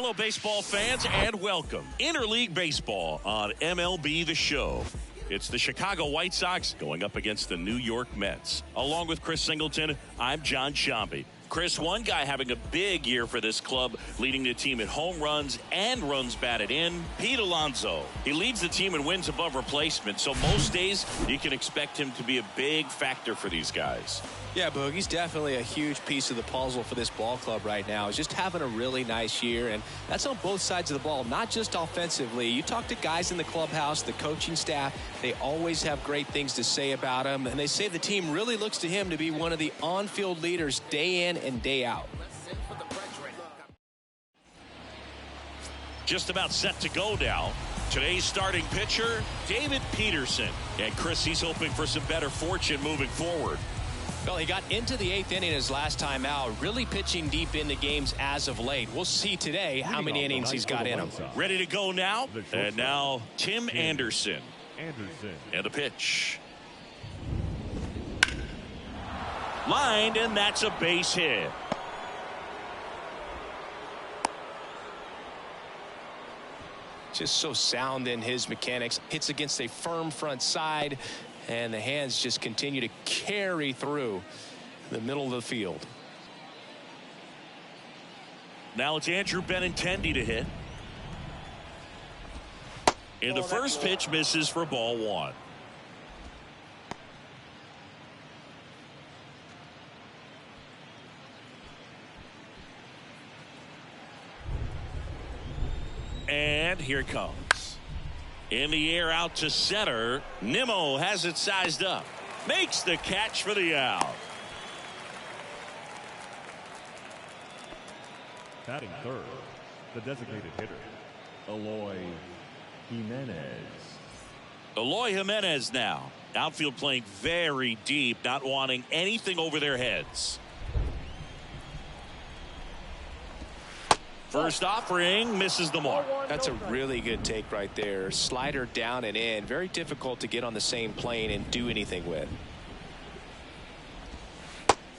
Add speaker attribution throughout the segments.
Speaker 1: Hello, baseball fans, and welcome. Interleague Baseball on MLB The Show. It's the Chicago White Sox going up against the New York Mets. Along with Chris Singleton, I'm John Sciambi. Chris, one guy having a big year for this club, leading the team in home runs and runs batted in, Pete Alonso. He leads the team in wins above replacement, so most days you can expect him to be a big factor for these guys.
Speaker 2: Yeah, Boog, he's definitely a huge piece of the puzzle for this ball club right now. He's just having a really nice year, and that's on both sides of the ball, not just offensively. You talk to guys in the clubhouse, the coaching staff, they always have great things to say about him, and they say the team really looks to him to be one of the on-field leaders day in and day out.
Speaker 1: Just about set to go now. Today's starting pitcher, David Peterson. And Chris, he's hoping for some better fortune moving forward.
Speaker 2: Well, he got into the 8th inning his last time out, really pitching deep into games as of late. We'll see today how many innings he's got in him.
Speaker 1: Ready to go now. And now Tim Anderson. And the pitch. Lined, and that's a base hit.
Speaker 2: Just so sound in his mechanics. Hits against a firm front side, and the hands just continue to carry through the middle of the field.
Speaker 1: Now it's Andrew Benintendi to hit. And the first pitch misses for ball one. And here it comes. In the air out to center. Nimmo has it sized up. Makes the catch for the out.
Speaker 3: Batting third, the designated hitter, Eloy Jimenez.
Speaker 1: Eloy Jimenez now. Outfield playing very deep, not wanting anything over their heads. First offering misses the mark.
Speaker 2: That's a really good take right there. Slider down and in. Very difficult to get on the same plane and do anything with.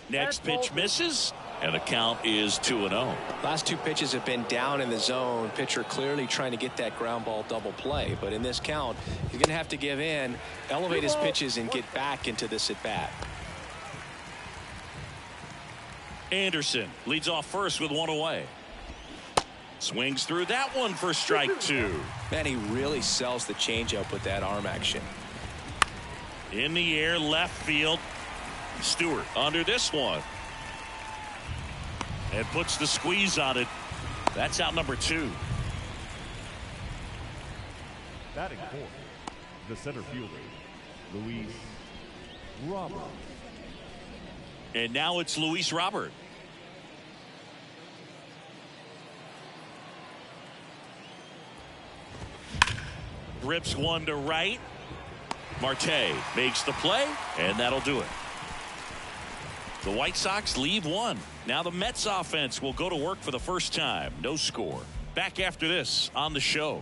Speaker 1: Next pitch misses, and the count is 2-0.
Speaker 2: Last two pitches have been down in the zone. Pitcher clearly trying to get that ground ball double play. But in this count, he's going to have to give in, elevate his pitches, and get back into this at bat.
Speaker 1: Anderson leads off first with one away. Swings through that one for strike two.
Speaker 2: Man, he really sells the changeup with that arm action.
Speaker 1: In the air, left field. Stewart under this one. And puts the squeeze on it. That's out number two.
Speaker 3: Batting fourth, the center fielder, Luis Robert.
Speaker 1: And now it's Luis Robert. Rips one to right. Marte makes the play, and that'll do it. The White Sox leave one. Now the Mets offense will go to work for the first time. No score. Back after this on the show.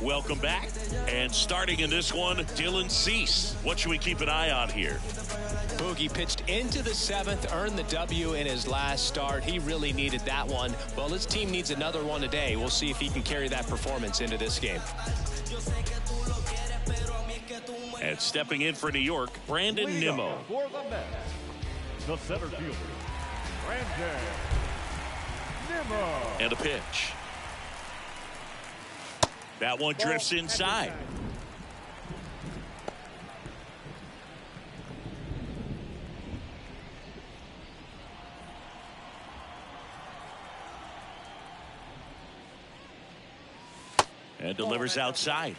Speaker 1: Welcome back. And starting in this one, Dylan Cease. What should we keep an eye on here?
Speaker 2: Boogie pitched into the 7th, earned the W in his last start. He really needed that one. Well, his team needs another one today. We'll see if he can carry that performance into this game.
Speaker 1: And stepping in for New York, Brandon Nimmo.
Speaker 3: For the Mets, the center fielder, Brandon Nimmo.
Speaker 1: And a pitch. That one drifts inside. And delivers outside.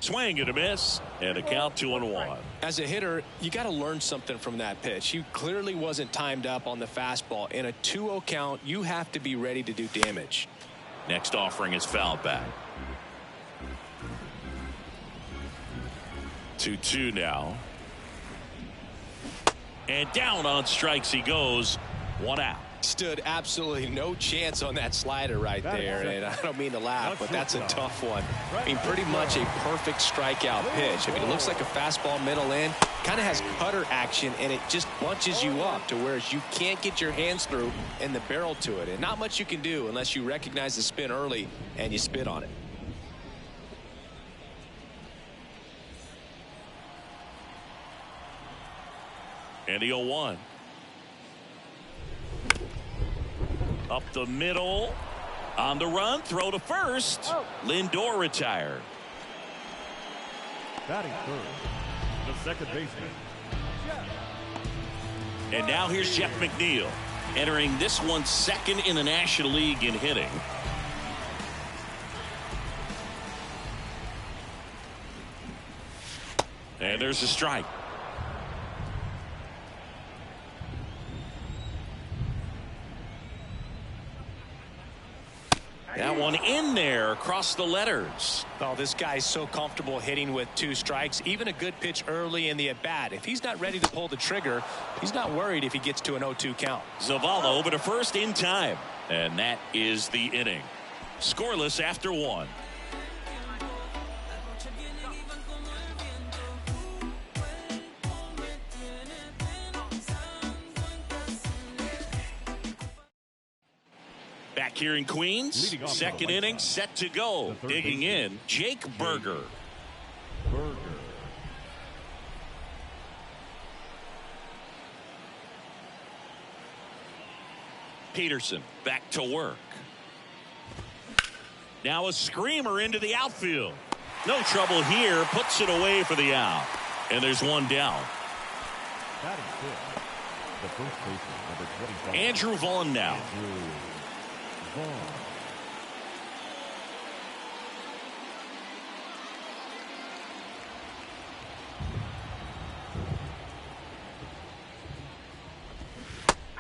Speaker 1: Swing and a miss, and a count 2-1.
Speaker 2: As a hitter, you got to learn something from that pitch. He clearly wasn't timed up on the fastball. In a 2-0 count, you have to be ready to do damage.
Speaker 1: Next offering is fouled back. 2-2 now. And down on strikes he goes. One out.
Speaker 2: Stood absolutely no chance on that slider right there, and I don't mean to laugh, but that's a tough one. I mean, pretty much a perfect strikeout pitch. I mean, it looks like a fastball middle in, kind of has cutter action, and it just bunches you up to where you can't get your hands through and the barrel to it, and not much you can do unless you recognize the spin early and you spit on it.
Speaker 1: And the 0-1. Up the middle. On the run. Throw to first. Lindor retired.
Speaker 3: Batting third, the second baseman.
Speaker 1: And now here's Jeff McNeil. Entering this one second in the National League in hitting. And there's a strike. That one in there across the letters.
Speaker 2: Oh, this guy's so comfortable hitting with 2 strikes. Even a good pitch early in the at-bat. If he's not ready to pull the trigger, he's not worried if he gets to an 0-2 count.
Speaker 1: Zavala over to first in time. And that is the inning. Scoreless after 1. Back here in Queens, second inning set to go. Digging in, Jake Berger. Peterson back to work. Now a screamer into the outfield. No trouble here, puts it away for the out. And there's one down.
Speaker 3: The first baseman, number 25.
Speaker 1: Andrew Vaughn now.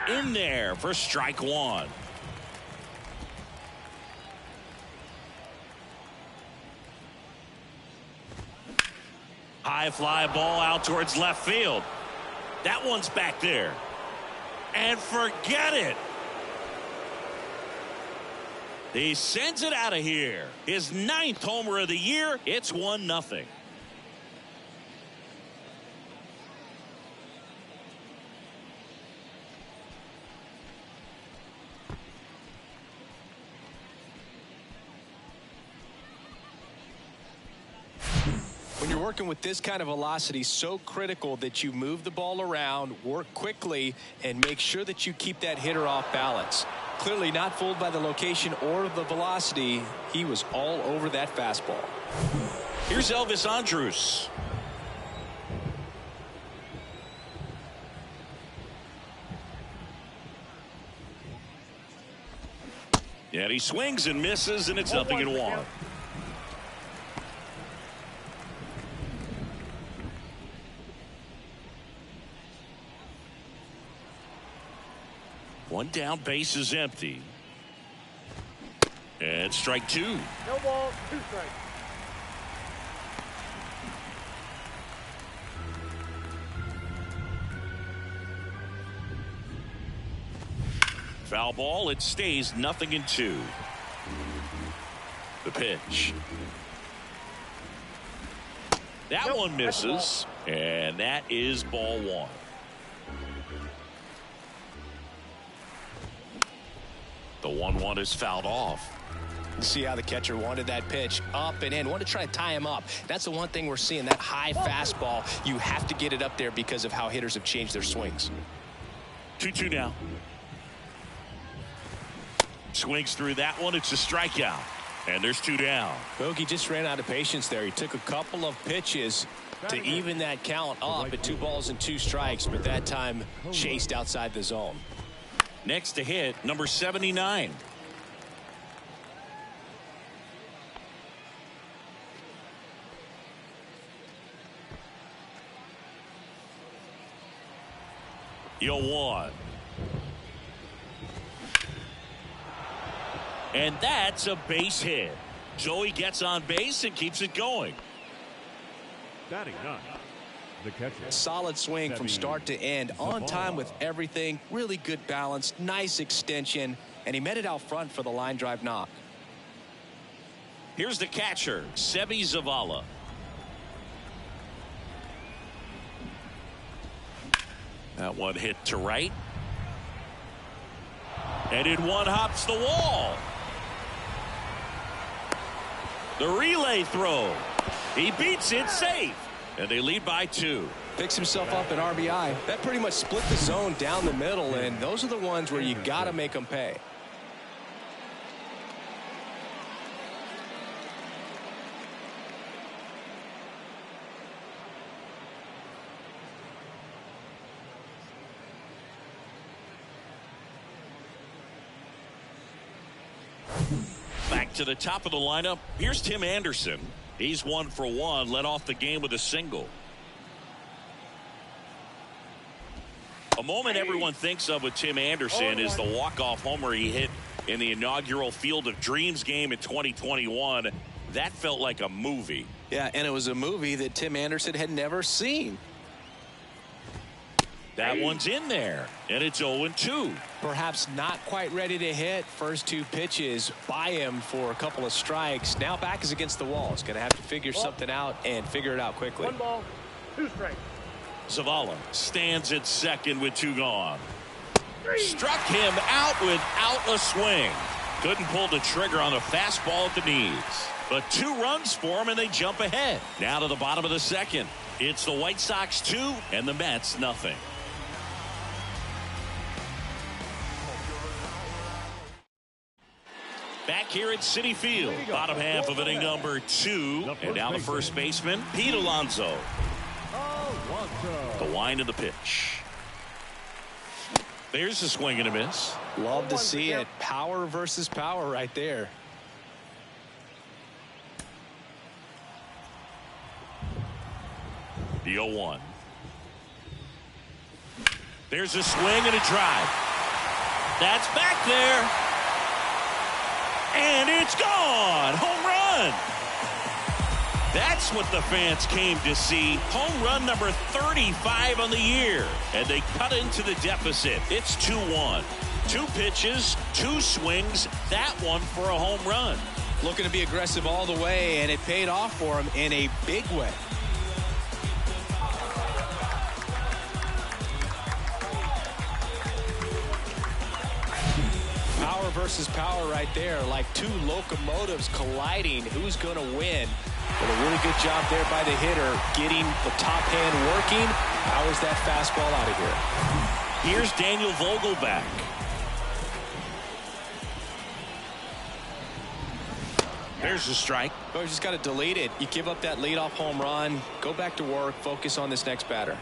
Speaker 1: In there for strike 1. High fly ball out towards left field. That one's back there. And forget it. He sends it out of here. His 9th homer of the year. It's 1-0.
Speaker 2: When you're working with this kind of velocity, so critical that you move the ball around, work quickly, and make sure that you keep that hitter off balance. Clearly not fooled by the location or the velocity. He was all over that fastball.
Speaker 1: Here's Elvis Andrus. And he swings and misses, and it's 0-1. One down, base is empty. And strike 2.
Speaker 4: No ball, 2 strikes.
Speaker 1: Foul ball, it stays 0-2. The pitch. That one misses, and that is ball 1. The 1-1 is fouled off.
Speaker 2: See how the catcher wanted that pitch up and in. Wanted to try to tie him up. That's the one thing we're seeing, that high fastball. You have to get it up there because of how hitters have changed their swings.
Speaker 1: 2-2 now. Swings through that one. It's a strikeout. And there's 2 down.
Speaker 2: Bogey just ran out of patience there. He took a couple of pitches to even that count up at 2 balls and 2 strikes, but that time chased outside the zone.
Speaker 1: Next to hit, number 79. Yo, 1. And that's a base hit. Joey gets on base and keeps it going.
Speaker 3: Batting 9, the catcher.
Speaker 2: Solid swing from start to end, on time with everything, really good balance, nice extension, and he met it out front for the line drive knock.
Speaker 1: Here's the catcher, Seby Zavala. That one hit to right. And in one hops the wall. The relay throw. He beats it safe. And they lead by 2.
Speaker 2: Picks himself up an RBI. That pretty much split the zone down the middle, and those are the ones where you got to make them pay.
Speaker 1: Back to the top of the lineup. Here's Tim Anderson. He's 1 for 1, led off the game with a single. A moment everyone thinks of with Tim Anderson is the walk-off homer he hit in the inaugural Field of Dreams game in 2021. That felt like a movie.
Speaker 2: Yeah, and it was a movie that Tim Anderson had never seen.
Speaker 1: That one's in there, and it's 0-2.
Speaker 2: Perhaps not quite ready to hit. First 2 pitches by him for a couple of strikes. Now back is against the wall. He's going to have to figure something out and figure it out quickly.
Speaker 3: 1 ball, 2 strikes.
Speaker 1: Zavala stands at second with 2 gone. Struck him out without a swing. Couldn't pull the trigger on the fastball at the knees. But 2 runs for him, and they jump ahead. Now to the bottom of the second. It's the White Sox 2 and the Mets nothing. Back here at Citi Field, bottom half of inning number 2. And now the first baseman, Pete Alonso. The wind of the pitch. There's a swing and a miss.
Speaker 2: Love to see it. Power versus power right there.
Speaker 1: The 0-1. There's a swing and a drive. That's back there. And it's gone. Home run. That's what the fans came to see. Home run number 35 on the year. And they cut into the deficit. It's 2-1. 2 pitches, 2 swings. That one for a home run.
Speaker 2: Looking to be aggressive all the way, and it paid off for him in a big way. Power versus power right there, like 2 locomotives colliding. Who's going to win? But a really good job there by the hitter, getting the top hand working. Powers that fastball out of here.
Speaker 1: Here's Daniel Vogelback. There's a strike.
Speaker 2: Oh, you just got to delete it. You give up that leadoff home run. Go back to work. Focus on this next batter.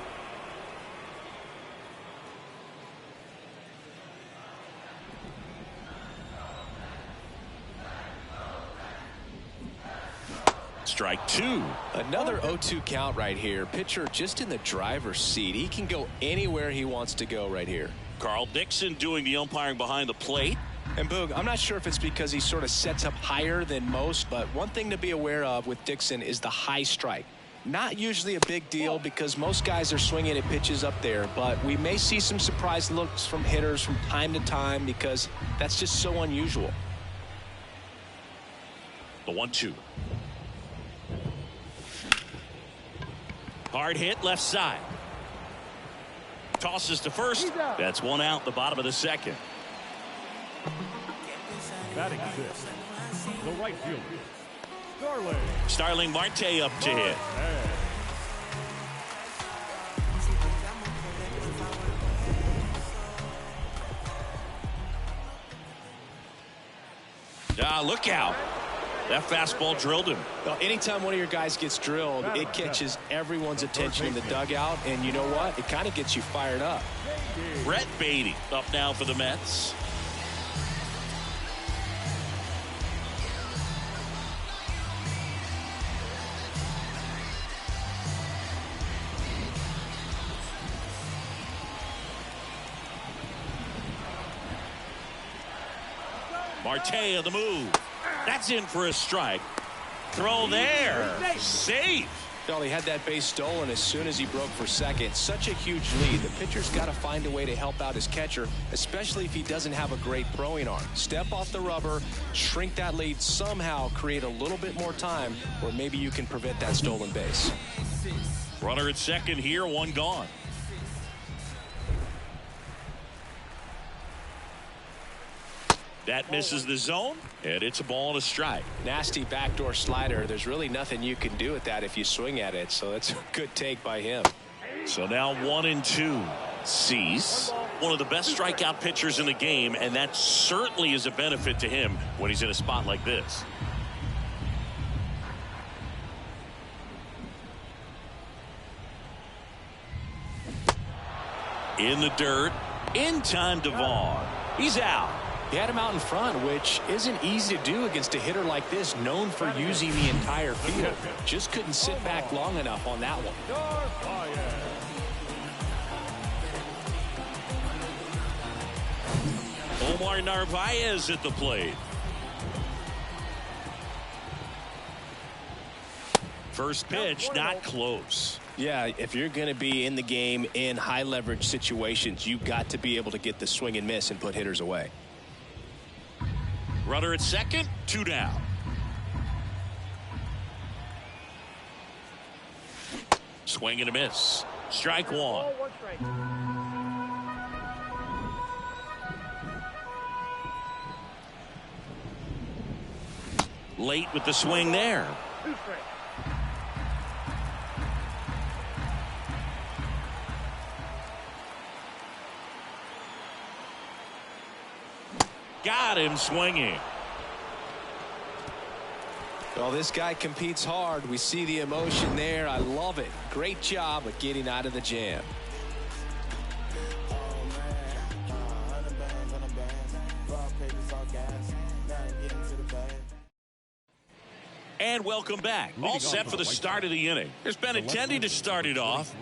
Speaker 1: Strike 2.
Speaker 2: Another 0-2 count right here. Pitcher just in the driver's seat. He can go anywhere he wants to go right here.
Speaker 1: Carl Dixon doing the umpiring behind the plate.
Speaker 2: And Boog, I'm not sure if it's because he sort of sets up higher than most, but one thing to be aware of with Dixon is the high strike. Not usually a big deal because most guys are swinging at pitches up there, but we may see some surprise looks from hitters from time to time because that's just so unusual.
Speaker 1: The 1-2. Hard hit left side. Tosses to first. That's 1 out, the bottom of the second.
Speaker 3: Batting 6th, the right fielder,
Speaker 1: Starling Marte up to hit. Look out. That fastball drilled him.
Speaker 2: Well, anytime one of your guys gets drilled, it catches everyone's attention in the dugout, and you know what? It kind of gets you fired up.
Speaker 1: Brett Beatty up now for the Mets. Marte of the move. That's in for a strike. Throw there. Safe.
Speaker 2: Well, he had that base stolen as soon as he broke for second. Such a huge lead. The pitcher's got to find a way to help out his catcher, especially if he doesn't have a great throwing arm. Step off the rubber, shrink that lead somehow, create a little bit more time, or maybe you can prevent that stolen base.
Speaker 1: Runner at second here, one gone. That misses the zone, and it's a ball and a strike.
Speaker 2: Nasty backdoor slider. There's really nothing you can do with that if you swing at it, so that's a good take by him.
Speaker 1: So now 1-2. Cease, one of the best strikeout pitchers in the game, and that certainly is a benefit to him when he's in a spot like this. In the dirt, in time to Vaughn. He's out.
Speaker 2: He had him out in front, which isn't easy to do against a hitter like this, known for using the entire field. Just couldn't sit back long enough on that one.
Speaker 1: Omar Narvaez at the plate. First pitch, not close.
Speaker 2: Yeah, if you're going to be in the game in high leverage situations, you've got to be able to get the swing and miss and put hitters away.
Speaker 1: Runner at second, 2 down. Swing and a miss. Strike one. Late with the swing there. Got him swinging.
Speaker 2: Well, this guy competes hard. We see the emotion there. I love it. Great job of getting out of the jam.
Speaker 1: And welcome back. All set for the start of the inning. There's Benintendi to start it off.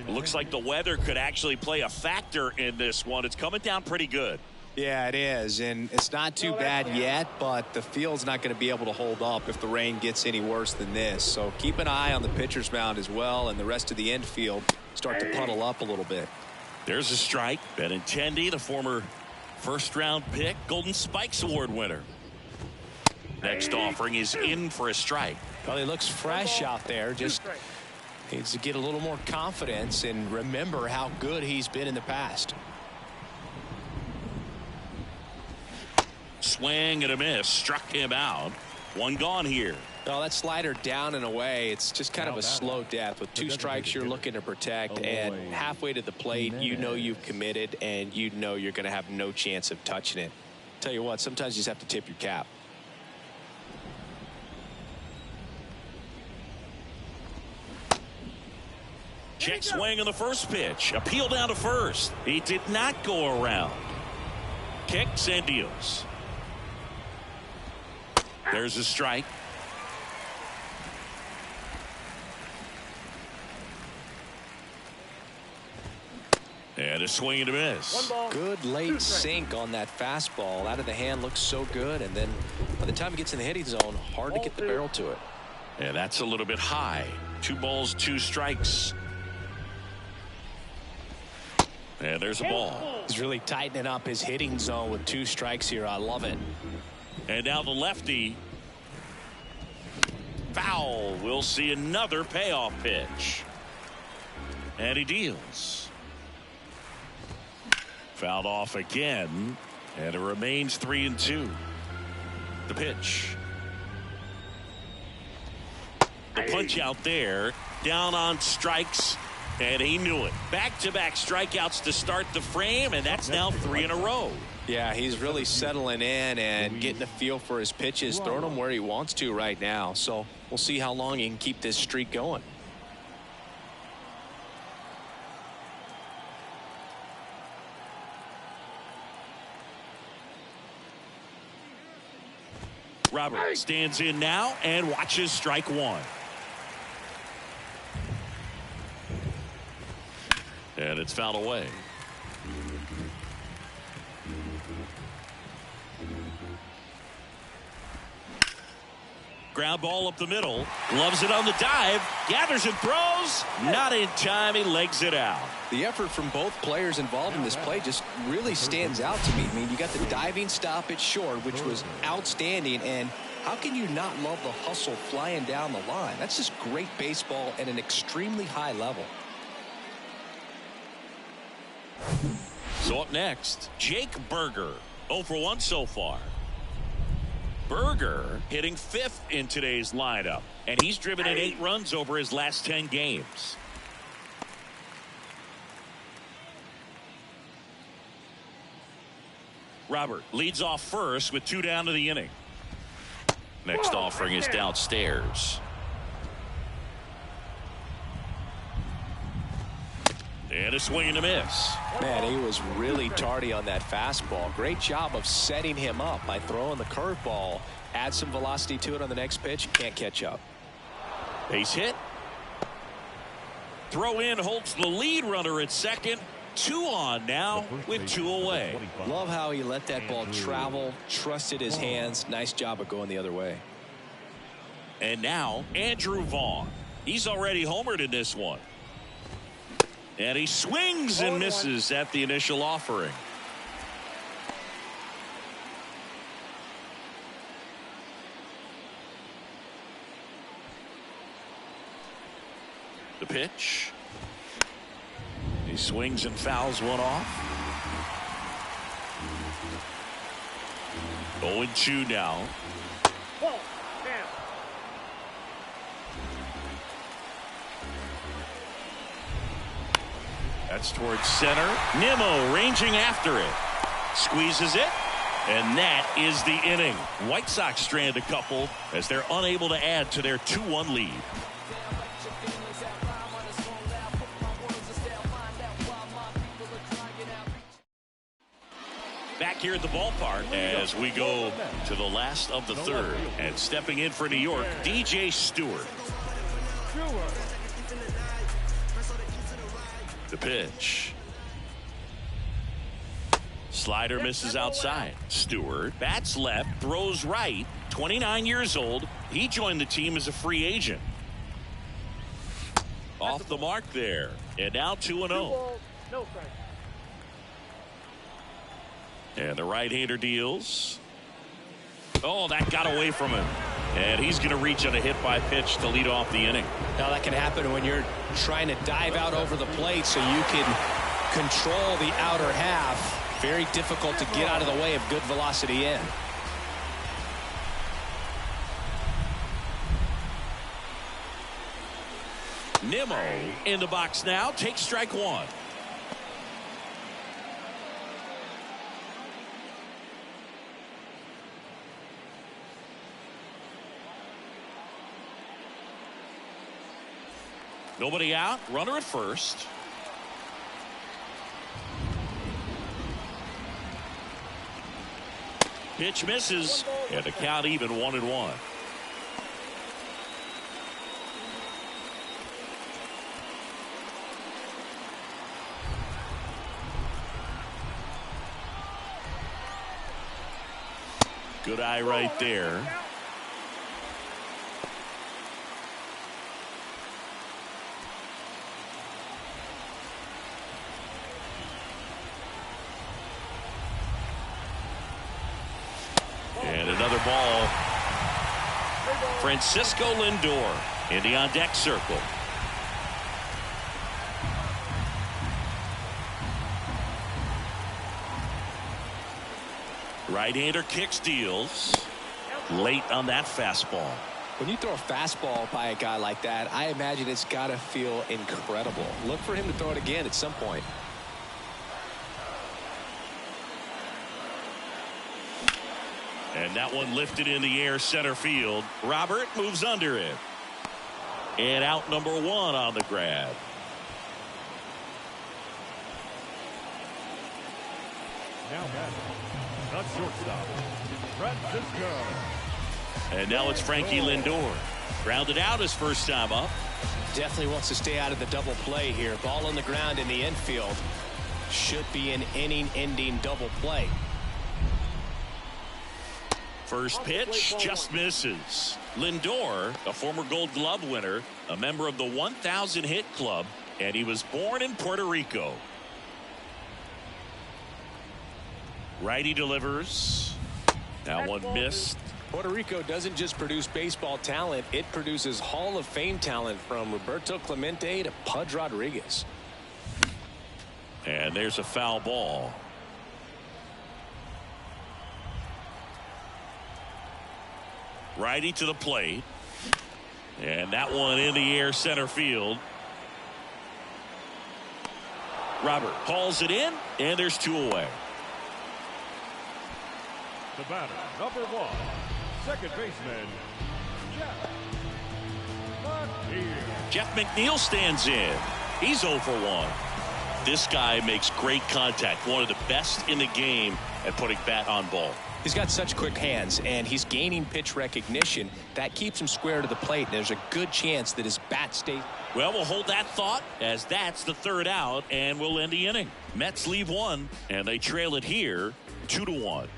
Speaker 1: Looks like the weather could actually play a factor in this one. It's coming down pretty good.
Speaker 2: Yeah, it is, and it's not too bad yet, but the field's not going to be able to hold up if the rain gets any worse than this. So keep an eye on the pitcher's mound as well, and the rest of the infield start to puddle up a little bit.
Speaker 1: There's a strike. Benintendi, the former first-round pick, Golden Spikes Award winner. Next offering is in for a strike.
Speaker 2: Well, he looks fresh out there. Just needs to get a little more confidence and remember how good he's been in the past.
Speaker 1: Swing and a miss. Struck him out. One gone here.
Speaker 2: Well, that slider down and away. It's just kind of a slow death. With 2 strikes, you're looking to protect. And halfway to the plate, you know you've committed, and you know you're going to have no chance of touching it. Tell you what, sometimes you just have to tip your cap.
Speaker 1: Check swing on the first pitch. Appeal down to first. He did not go around. Kicks and deals. There's a strike. And a swing and a miss.
Speaker 2: Good late sink on that fastball. Out of the hand, looks so good. And then by the time it gets in the hitting zone, hard to get the barrel to it.
Speaker 1: And that's a little bit high. 2 balls, 2 strikes. And there's a ball.
Speaker 2: He's really tightening up his hitting zone with 2 strikes here. I love it.
Speaker 1: And now the lefty. Foul. We'll see another payoff pitch. And he deals. Fouled off again. And it remains 3-2. The pitch. The punch out there. Down on strikes. And he knew it. Back-to-back strikeouts to start the frame, and that's now 3 in a row.
Speaker 2: Yeah, he's really settling in and getting a feel for his pitches, throwing them where he wants to right now. So we'll see how long he can keep this streak going.
Speaker 1: Robert stands in now and watches strike one. And it's fouled away. Ground ball up the middle. Gloves it on the dive. Gathers and throws. Not in time. He legs it out.
Speaker 2: The effort from both players involved in this play just really stands out to me. I mean, you got the diving stop at short, which was outstanding. And how can you not love the hustle flying down the line? That's just great baseball at an extremely high level.
Speaker 1: So up next, Jake Berger. 0 for 1 so far. Berger hitting 5th in today's lineup, and he's driven in 8 runs over his last 10 games. Robert leads off first with 2 down to the inning. Next offering is downstairs. And a swing and a miss.
Speaker 2: Man, he was really tardy on that fastball. Great job of setting him up by throwing the curveball. Add some velocity to it on the next pitch. Can't catch up.
Speaker 1: Base hit. Throw in holds the lead runner at second. 2 on now with 2 away.
Speaker 2: Love how he let that ball travel, trusted his hands. Nice job of going the other way.
Speaker 1: And now Andrew Vaughn. He's already homered in this one. And he swings and misses at the initial offering. The pitch. He swings and fouls one off. 0-2 now. That's towards center. Nimmo ranging after it. Squeezes it. And that is the inning. White Sox strand a couple as they're unable to add to their 2-1 lead. Back here at the ballpark as we go to the last of the 3rd. And stepping in for New York, DJ Stewart. The pitch. Slider misses outside. Stewart bats left, throws right. 29 years old. He joined the team as a free agent. Off the mark there. And now 2-0. And the right-hander deals. Oh, that got away from him. And he's going to reach on a hit-by pitch to lead off the inning.
Speaker 2: Now that can happen when you're trying to dive out over the plate so you can control the outer half. Very difficult to get out of the way of good velocity in.
Speaker 1: Nimmo in the box now. Takes strike 1. Nobody out. Runner at first. Pitch misses. And the count even 1-1. Good eye right there. And another ball. Francisco Lindor in the on-deck circle. Right-hander kicks, deals. Late on that fastball.
Speaker 2: When you throw a fastball by a guy like that, I imagine it's got to feel incredible. Look for him to throw it again at some point.
Speaker 1: And that one lifted in the air center field. Robert moves under it. And out number 1 on the grab.
Speaker 3: Now batting, not shortstop, Francisco.
Speaker 1: And now it's Frankie Lindor. Grounded out his first time up.
Speaker 2: Definitely wants to stay out of the double play here. Ball on the ground in the infield. Should be an inning-ending double play.
Speaker 1: First pitch just misses. Lindor, a former Gold Glove winner, a member of the 1,000 hit club, and he was born in Puerto Rico. Righty delivers. That one missed.
Speaker 2: Puerto Rico doesn't just produce baseball talent, it produces Hall of Fame talent from Roberto Clemente to Pudge Rodriguez.
Speaker 1: And there's a foul ball. Righty to the plate. And that one in the air center field. Robert hauls it in, and there's two away.
Speaker 3: The batter, number 1, second baseman,
Speaker 1: Jeff McNeil stands in. He's 0 for 1. This guy makes great contact. One of the best in the game at putting bat on ball.
Speaker 2: He's got such quick hands, and he's gaining pitch recognition. That keeps him square to the plate, and there's a good chance that his bat stays.
Speaker 1: Well, we'll hold that thought as that's the third out, and we'll end the inning. Mets leave one, and they trail it here 2-1.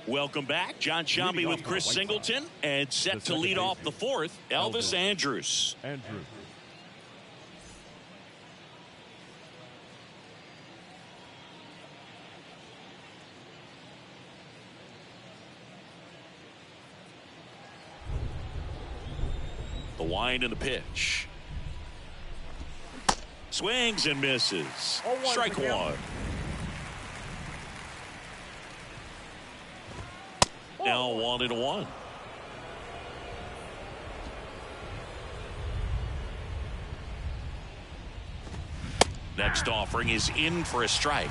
Speaker 1: Welcome back. John Shambi with Chris Singleton, and set to lead off the fourth, Elvis Andrus. The wind and the pitch. Swings and misses. Strike one. Now 1-1. Next offering is in for a strike.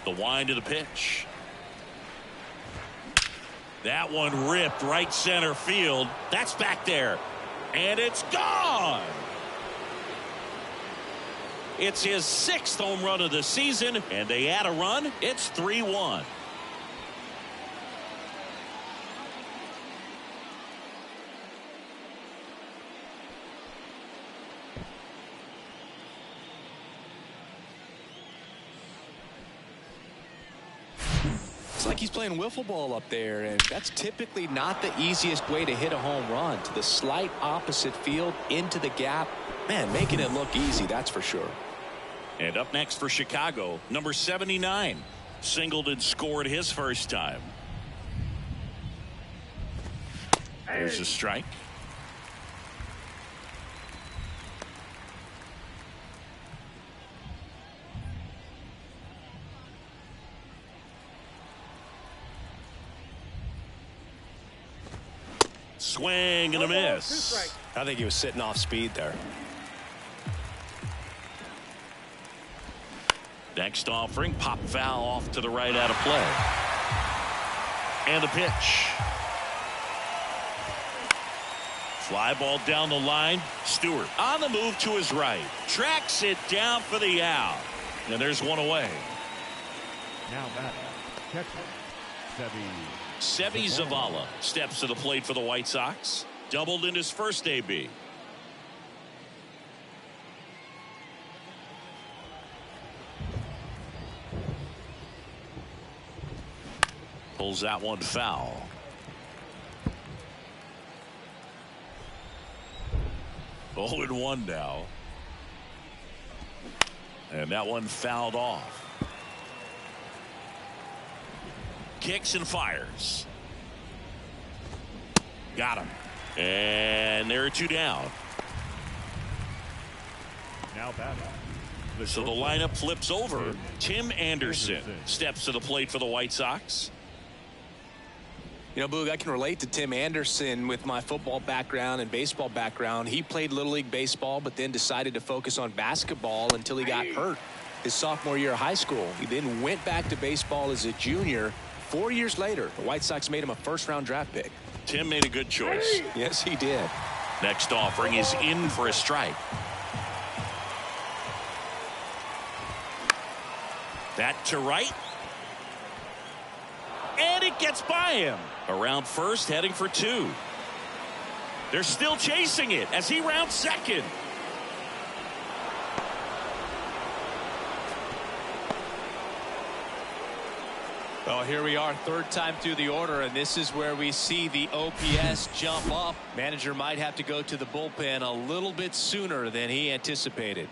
Speaker 1: The wind of the pitch. That one ripped right center field. That's back there. And it's gone. It's his 6th home run of the season, and they add a run. It's 3-1.
Speaker 2: It's like he's playing wiffle ball up there, and that's typically not the easiest way to hit a home run. To the slight opposite field, into the gap. Man, making it look easy, that's for sure.
Speaker 1: And up next for Chicago, number 79. Singleton scored his first time. There's a strike. Swing and a miss.
Speaker 2: I think he was sitting off speed there.
Speaker 1: Next offering, pop foul off to the right out of play. And the pitch. Fly ball down the line. Stewart on the move to his right. Tracks it down for the out. And there's one away.
Speaker 3: Now back. Catcher,
Speaker 1: Seby Zavala steps to the plate for the White Sox. Doubled in his first AB. Pulls that one foul. Oh, 0-1 now. And that one fouled off. Kicks and fires. Got him. And there are two down.
Speaker 3: now batting.
Speaker 1: So the lineup flips over. Tim Anderson steps to the plate for the White Sox.
Speaker 2: You know, Boog, I can relate to Tim Anderson with my football background and baseball background. He played Little League baseball, but then decided to focus on basketball until he got hurt his sophomore year of high school. He then went back to baseball as a junior. 4 years later, the White Sox made him a first-round draft pick.
Speaker 1: Tim made a good choice.
Speaker 2: Yes, he did.
Speaker 1: Next offering is in for a strike. That to right, and it gets by him. Around first, heading for 2. They're still chasing it as he rounds second.
Speaker 2: Well, here we are, third time through the order, and this is where we see the OPS jump up. Manager might have to go to the bullpen a little bit sooner than he anticipated.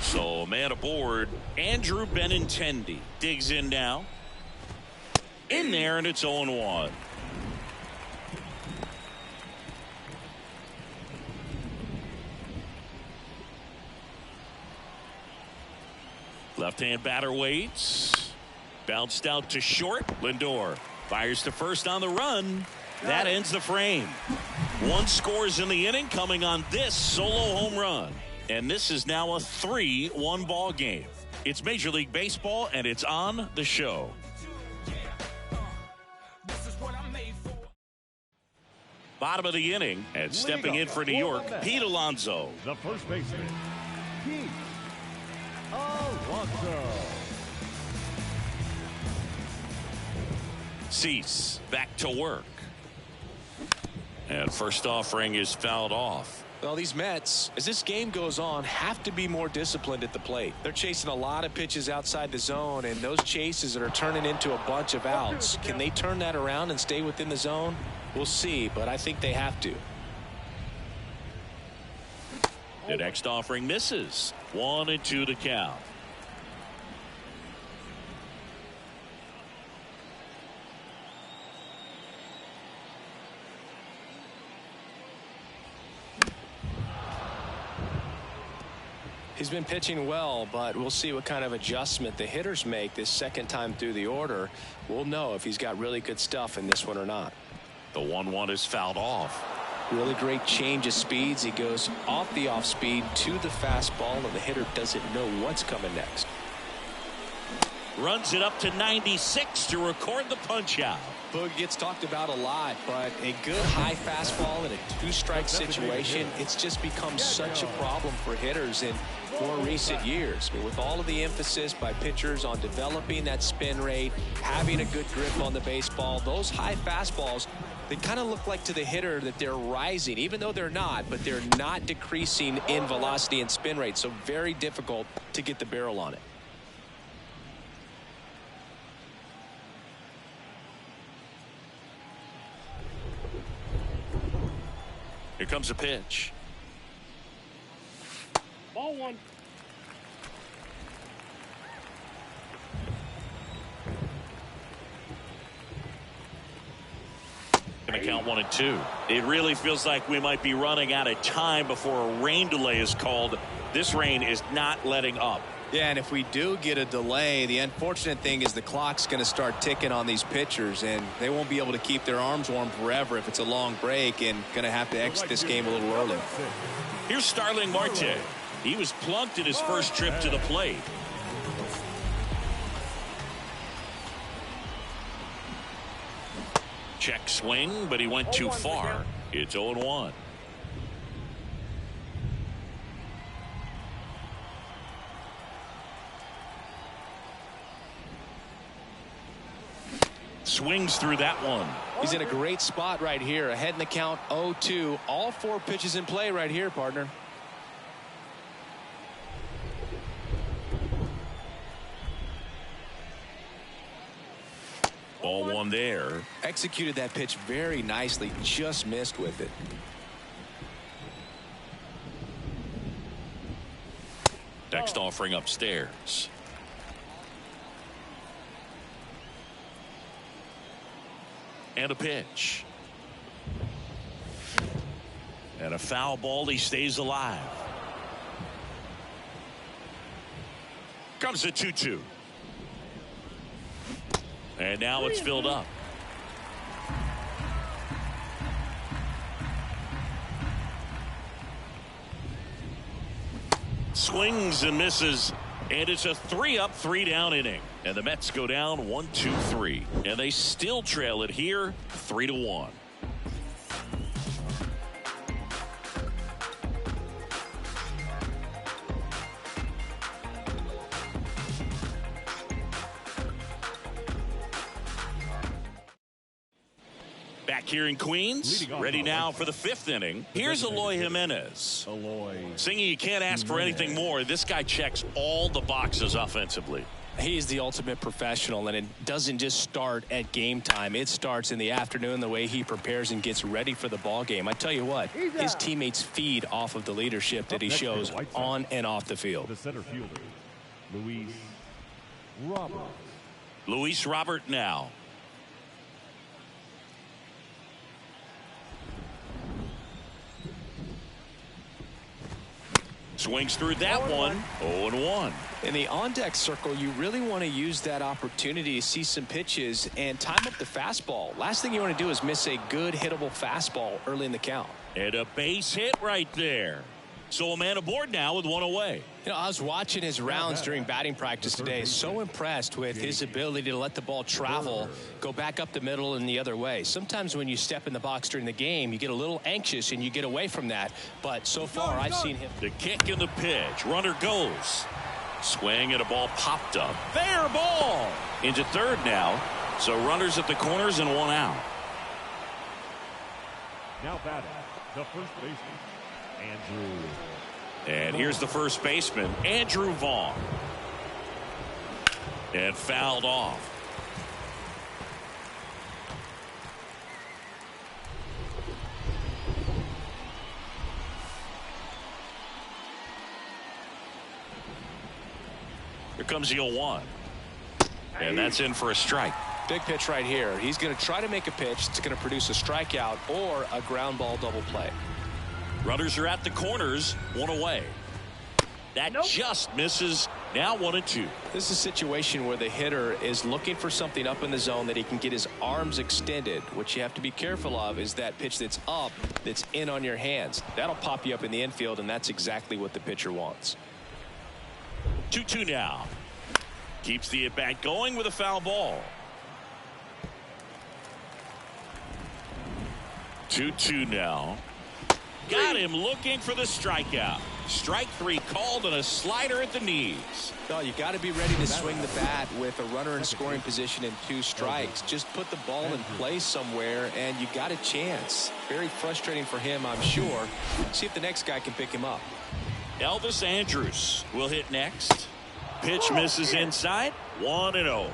Speaker 1: So, man aboard, Andrew Benintendi digs in now. In there, and it's 0-1. Left-hand batter waits. Bounced out to short. Lindor fires to first on the run. That ends the frame. 1 scores in the inning coming on this solo home run. And this is now a 3-1 ball game. It's Major League Baseball, and it's on the show. Bottom of the inning, and stepping in for New York, Pete Alonso.
Speaker 3: The first baseman, Pete Alonso.
Speaker 1: Cease back to work. And first offering is fouled off.
Speaker 2: Well, these Mets, as this game goes on, have to be more disciplined at the plate. They're chasing a lot of pitches outside the zone, and those chases are turning into a bunch of outs. Can they turn that around and stay within the zone? We'll see, but I think they have to.
Speaker 1: The next offering misses. 1-2 to count.
Speaker 2: He's been pitching well, but we'll see what kind of adjustment the hitters make this second time through the order. We'll know if he's got really good stuff in this one or not.
Speaker 1: The 1-1 is fouled off.
Speaker 2: Really great change of speeds. He goes off the off speed to the fastball, and the hitter doesn't know what's coming next.
Speaker 1: Runs it up to 96 to record the punch out.
Speaker 2: Boog gets talked about a lot, but a good high fastball in a 2-strike situation, it's just become such a problem for hitters in more recent years. I mean, with all of the emphasis by pitchers on developing that spin rate, having a good grip on the baseball, those high fastballs, they kind of look like to the hitter that they're rising, even though they're not, but they're not decreasing in velocity and spin rate, so very difficult to get the barrel on it.
Speaker 1: Here comes a pitch.
Speaker 3: Ball 1.
Speaker 1: Going to count 1-2. It really feels like we might be running out of time before a rain delay is called. This rain is not letting up.
Speaker 2: Yeah, and if we do get a delay, the unfortunate thing is the clock's going to start ticking on these pitchers, and they won't be able to keep their arms warm forever if it's a long break, and going to have to exit this game a little early.
Speaker 1: Here's Starling Marte. He was plunked in his first trip to the plate. Check swing, but he went too far. It's 0-1. Swings through that one.
Speaker 2: He's in a great spot right here. Ahead in the count, 0-2. All 4 pitches in play right here, partner.
Speaker 1: Ball 1 there.
Speaker 2: Executed that pitch very nicely. Just missed with it.
Speaker 1: Next offering upstairs. And a pitch. And a foul ball. He stays alive. Comes a 2-2. And now it's filled up. Swings and misses. And it's a 3-up, 3-down inning. And the Mets go down 1-2-3. And they still trail it here 3-1. Back here in Queens, ready now for the 5th inning. Here's Eloy Jimenez. Singing, you can't ask for anything more. This guy checks all the boxes offensively.
Speaker 2: He's the ultimate professional, and it doesn't just start at game time. It starts in the afternoon, the way he prepares and gets ready for the ball game. I tell you what, his teammates feed off of the leadership that he shows on and off the field.
Speaker 3: The center fielder, Luis Robert.
Speaker 1: Luis Robert now. Swings through that one. 0-1.
Speaker 2: In the on-deck circle, you really want to use that opportunity to see some pitches and time up the fastball. Last thing you want to do is miss a good hittable fastball early in the count.
Speaker 1: And a base hit right there. So a man aboard now with one away.
Speaker 2: You know, I was watching his rounds during batting practice today. So impressed with his ability to let the ball travel, go back up the middle and the other way. Sometimes when you step in the box during the game, you get a little anxious and you get away from that. But so far, I've seen him.
Speaker 1: The kick and the pitch. Runner goes. Swing and a ball popped up. Fair ball. Into third now. So runners at the corners and one out.
Speaker 3: Now batting, the first baseman, Andrew.
Speaker 1: And here's the first baseman, Andrew Vaughn. And fouled off. Here comes the 0-1. And that's in for a strike.
Speaker 2: Big pitch right here. He's going to try to make a pitch that's going to produce a strikeout or a ground ball double play.
Speaker 1: Runners are at the corners, one away. That just misses. Now 1-2.
Speaker 2: This is a situation where the hitter is looking for something up in the zone that he can get his arms extended. What you have to be careful of is that pitch that's up, that's in on your hands. That'll pop you up in the infield, and that's exactly what the pitcher wants.
Speaker 1: 2-2 now. Keeps the at-bat going with a foul ball. 2-2 now. Got him looking for the strikeout. Strike 3 called and a slider at the knees.
Speaker 2: Oh, you got to be ready to swing the bat with a runner in scoring position and 2 strikes. Just put the ball in play somewhere and you got a chance. Very frustrating for him, I'm sure. See if the next guy can pick him up.
Speaker 1: Elvis Andrus will hit next. Pitch misses inside. 1-0.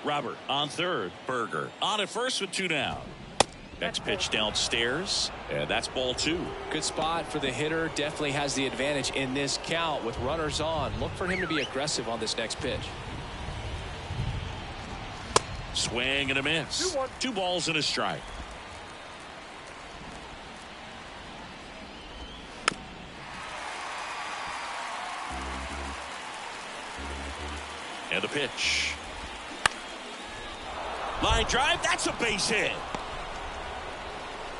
Speaker 1: Robert on third. Berger on at first with 2 down. Next pitch downstairs, and that's ball 2.
Speaker 2: Good spot for the hitter. Definitely has the advantage in this count with runners on. Look for him to be aggressive on this next pitch.
Speaker 1: Swing and a miss. 2 balls and a strike. And the pitch. Line drive, that's a base hit.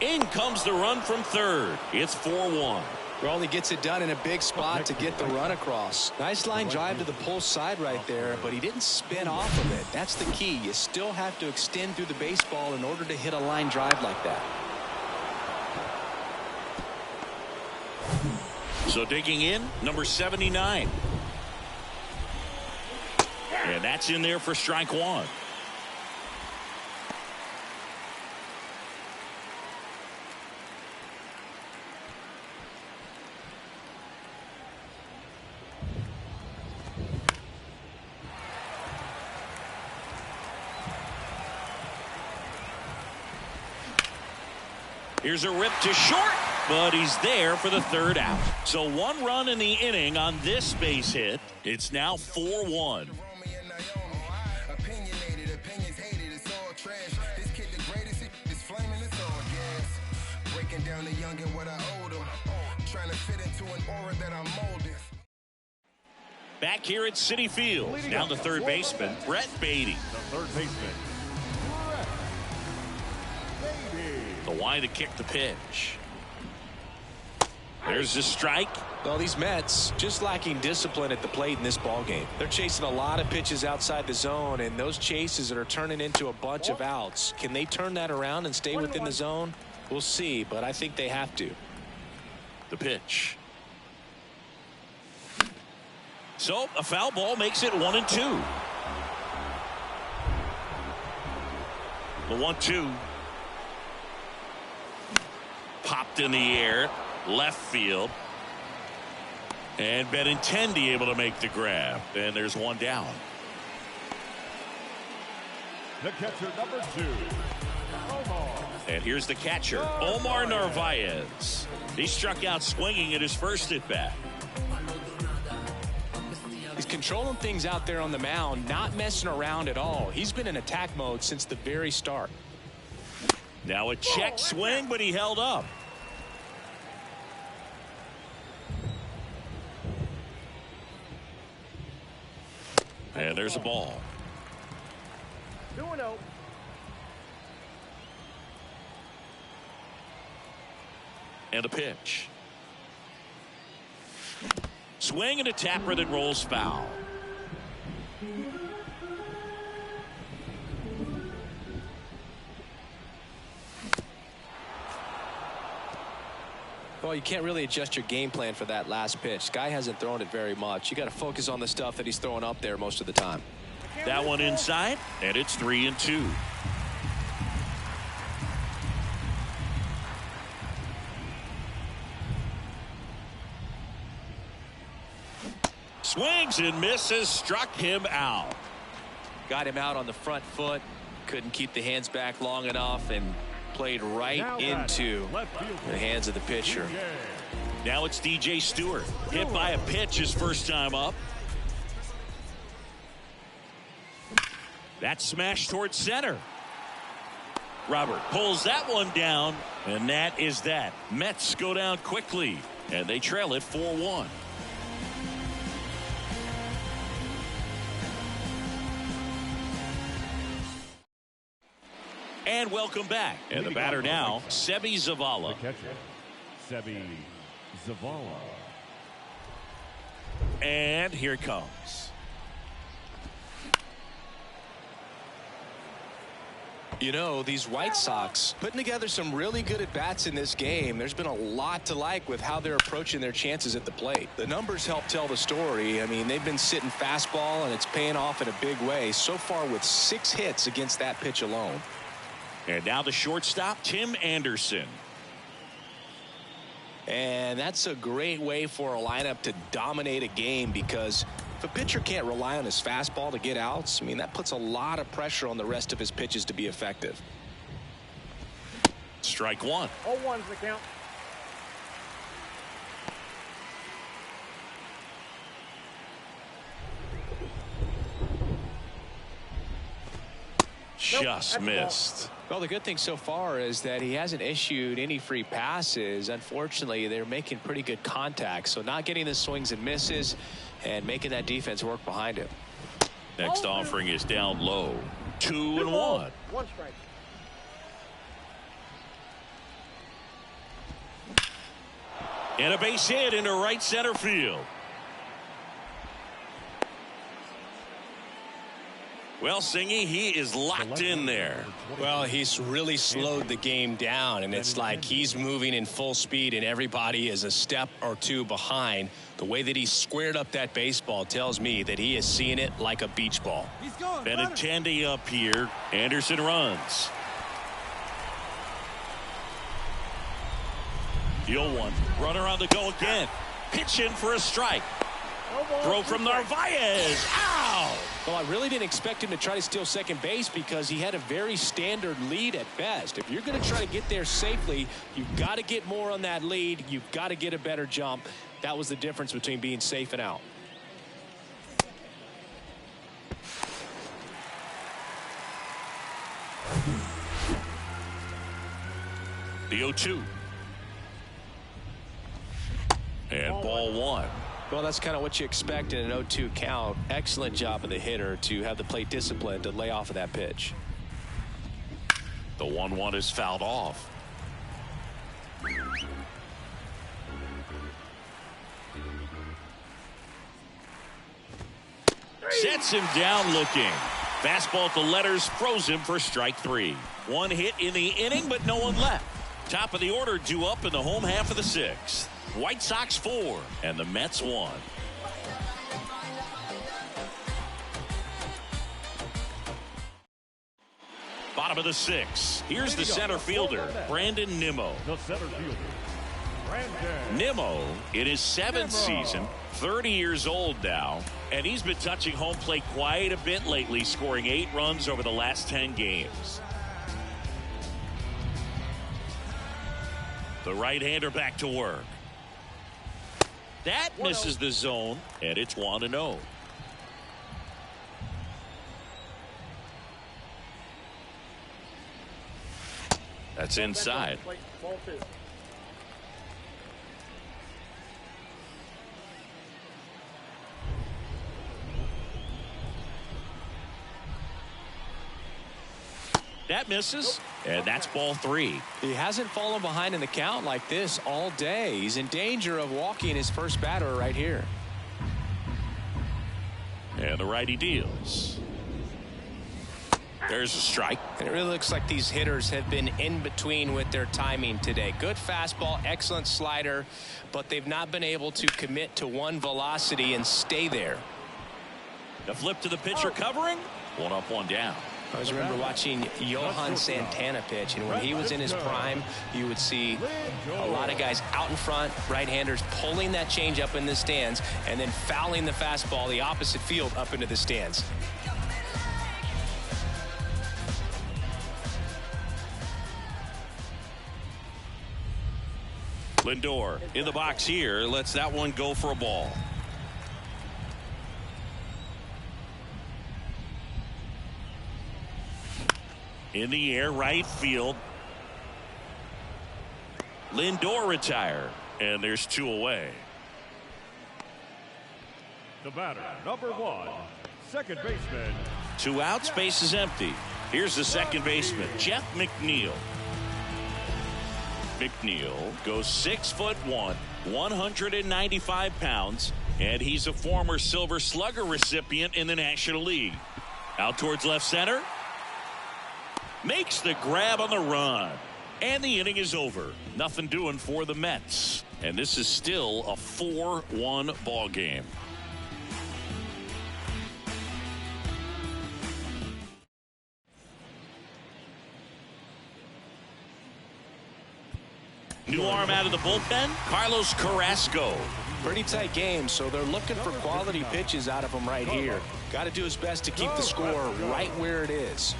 Speaker 1: In comes the run from third. It's 4-1.
Speaker 2: Well, he gets it done in a big spot to get the run across. Nice line drive to the pull side right there, but he didn't spin off of it. That's the key. You still have to extend through the baseball in order to hit a line drive like that.
Speaker 1: So digging in, number 79. And that's in there for strike 1. Here's a rip to short, but he's there for the 3rd out. So 1 run in the inning on this base hit. It's now 4-1. Back here at Citi Field. Now the third baseman, Brett Beatty.
Speaker 3: The third baseman, Brett Beatty.
Speaker 1: The wide to kick the pitch. There's the strike.
Speaker 2: Well, these Mets just lacking discipline at the plate in this ball game. They're chasing a lot of pitches outside the zone, and those chases that are turning into a bunch of outs. Can they turn that around and stay within the zone? We'll see, but I think they have to.
Speaker 1: The pitch. So a foul ball makes it 1-2. The 1-2. Popped in the air. Left field. And Benintendi able to make the grab. And there's one down.
Speaker 3: The catcher, number 2, Omar.
Speaker 1: And here's the catcher, Omar Narvaez. He struck out swinging at his first at-bat.
Speaker 2: He's controlling things out there on the mound, not messing around at all. He's been in attack mode since the very start.
Speaker 1: Now a check swing, but he held up. And there's a ball.
Speaker 3: 2-0.
Speaker 1: And a pitch. Swing and a tapper that rolls foul.
Speaker 2: Well, you can't really adjust your game plan for that last pitch. Guy hasn't thrown it very much. You got to focus on the stuff that he's throwing up there most of the time.
Speaker 1: That one inside, and it's 3-2. Swings and misses, struck him out.
Speaker 2: Got him out on the front foot. Couldn't keep the hands back long enough and played right into the hands of the pitcher.
Speaker 1: Now it's DJ Stewart. Hit by a pitch his first time up. That smash towards center. Robert pulls that one down, and that is that. Mets go down quickly, and they trail it 4-1. And welcome back. And the batter now, Seby Zavala.
Speaker 3: The catcher, Seby Zavala.
Speaker 1: And here it comes.
Speaker 2: You know, these White Sox putting together some really good at-bats in this game. There's been a lot to like with how they're approaching their chances at the plate. The numbers help tell the story. I mean, they've been sitting fastball, and it's paying off in a big way so far with 6 hits against that pitch alone.
Speaker 1: And now the shortstop, Tim Anderson.
Speaker 2: And that's a great way for a lineup to dominate a game, because if a pitcher can't rely on his fastball to get outs, I mean, that puts a lot of pressure on the rest of his pitches to be effective.
Speaker 1: Strike one.
Speaker 3: 0-1's the count.
Speaker 1: Just missed.
Speaker 2: Well, the good thing so far is that he hasn't issued any free passes. Unfortunately, they're making pretty good contact, so not getting the swings and misses and making that defense work behind him.
Speaker 1: Next offering is down low. 2-1.
Speaker 3: 1 strike.
Speaker 1: And a base hit into right center field. Well, Singy, he is locked in there.
Speaker 4: Well, he's really slowed the game down, and it's like he's moving in full speed and everybody is a step or two behind. The way that he squared up that baseball tells me that he is seeing it like a beach ball.
Speaker 1: Benintendi up here. Anderson runs. The 0-1. Runner on the go again. Pitch in for a strike. Throw from Narvaez. Ow!
Speaker 2: Well, I really didn't expect him to try to steal second base because he had a very standard lead at best. If you're going to try to get there safely, you've got to get more on that lead. You've got to get a better jump. That was the difference between being safe and out.
Speaker 1: The 0-2. And ball one.
Speaker 2: Well, that's kind of what you expect in an 0-2 count. Excellent job of the hitter to have the plate discipline to lay off of that pitch.
Speaker 1: The 1-1 is fouled off. Sets him down looking. Fastball at the letters froze him for strike 3. 1 hit in the inning, but no one left. Top of the order due up in the home half of the 6th. White Sox 4 and the Mets 1. Bottom of the 6th. Here's the center fielder, Brandon Nimmo.
Speaker 3: The center fielder, Brandon
Speaker 1: Nimmo, in his 7th season, 30 years old now, and he's been touching home plate quite a bit lately, scoring 8 runs over the last 10 games. The right-hander back to work. That misses the zone, and it's 1-0. That's inside. That misses, and that's ball 3.
Speaker 2: He hasn't fallen behind in the count like this all day. He's in danger of walking his first batter right here.
Speaker 1: And the righty deals. There's a strike.
Speaker 2: And it really looks like these hitters have been in between with their timing today. Good fastball, excellent slider, but they've not been able to commit to one velocity and stay there.
Speaker 1: The flip to the pitcher covering. 1 up, 1 down.
Speaker 2: I always remember watching Johan Santana pitch, and when he was in his prime, you would see a lot of guys out in front, right-handers pulling that change up in the stands, and then fouling the fastball the opposite field up into the stands.
Speaker 1: Lindor in the box here, lets that one go for a ball. In the air, right field. Lindor retired, and there's 2 away.
Speaker 3: The batter, number 1, second baseman.
Speaker 1: 2 outs, base is empty. Here's the second baseman, Jeff McNeil. McNeil goes 6'1", 195 pounds, and he's a former Silver Slugger recipient in the National League. Out towards left center. Makes the grab on the run. And the inning is over. Nothing doing for the Mets. And this is still a 4-1 ball game. New arm out of the bullpen, Carlos Carrasco.
Speaker 2: Pretty tight game, so they're looking for quality pitches out of him right here. Got to do his best to keep the score right where it is.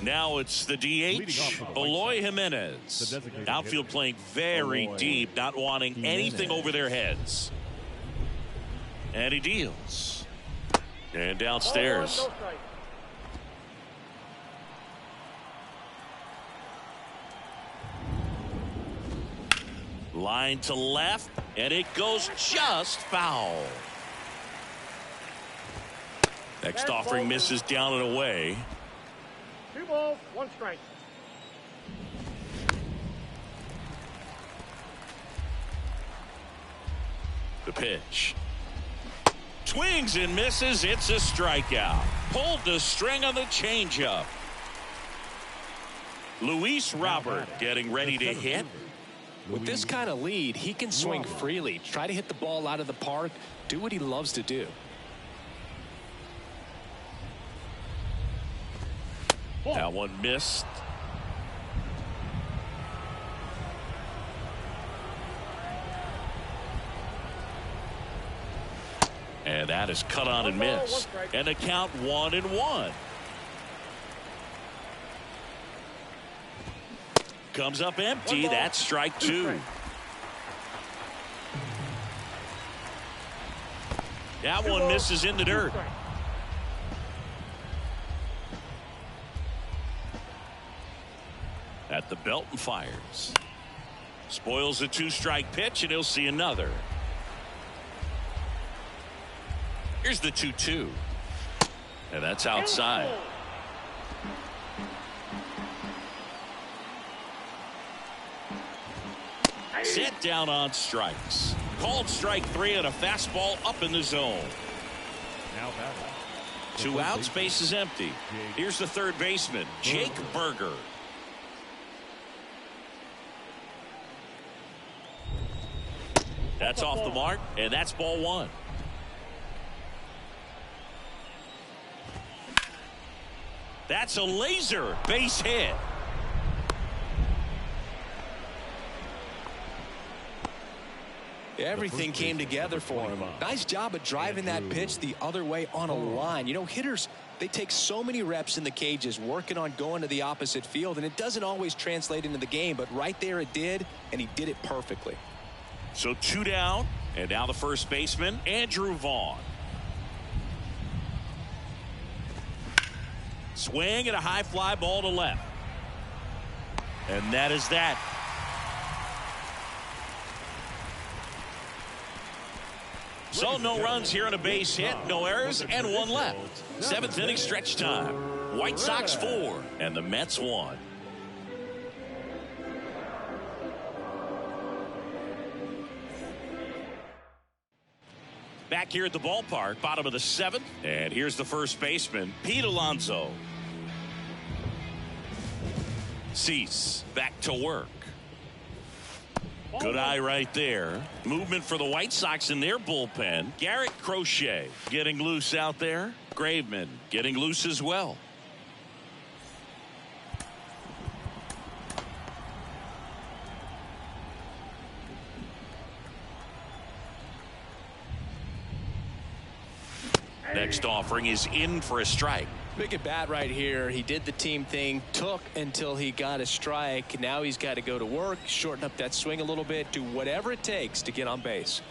Speaker 1: Now it's the DH, Eloy Jimenez. Outfield playing very deep, not wanting anything over their heads. And he deals. And downstairs. Line to left, and it goes just foul. Next offering misses down and away.
Speaker 3: 2 balls, 1 strike.
Speaker 1: The pitch. Swings and misses. It's a strikeout. Pulled the string on the changeup. Luis Robert getting ready to hit.
Speaker 2: With this kind of lead, he can swing freely, try to hit the ball out of the park, do what he loves to do.
Speaker 1: That one missed. And that is cut on and missed. And the count 1-1. Comes up empty. That's strike 2. That one misses in the dirt. At the belt and fires. Spoils a 2-strike pitch, and he'll see another. Here's the 2-2. And that's outside. Set down on strikes. Called strike 3 and a fastball up in the zone.
Speaker 3: Now batting.
Speaker 1: 2 outs, base is empty. Here's the third baseman, Jake Berger. That's off the mark, and that's ball one. That's a laser base hit.
Speaker 2: Everything came together for him. Nice job of driving that pitch the other way on a line. You know, hitters, they take so many reps in the cages working on going to the opposite field, and it doesn't always translate into the game, but right there it did, and he did it perfectly.
Speaker 1: So 2 down, and now the first baseman, Andrew Vaughn. Swing and a high fly ball to left. And that is that. So no runs here on a base hit, no errors, and 1 left. 7th inning stretch time. White Sox 4 and the Mets 1. Back here at the ballpark, bottom of the 7th, and here's the first baseman, Pete Alonso. Cease back to work. Good eye right there. Movement for the White Sox in their bullpen. Garrett Crochet getting loose out there. Graveman getting loose as well. Next offering is in for a strike.
Speaker 2: Big at bat right here. He did the team thing, took until he got a strike. Now he's got to go to work, shorten up that swing a little bit, do whatever it takes to get on base.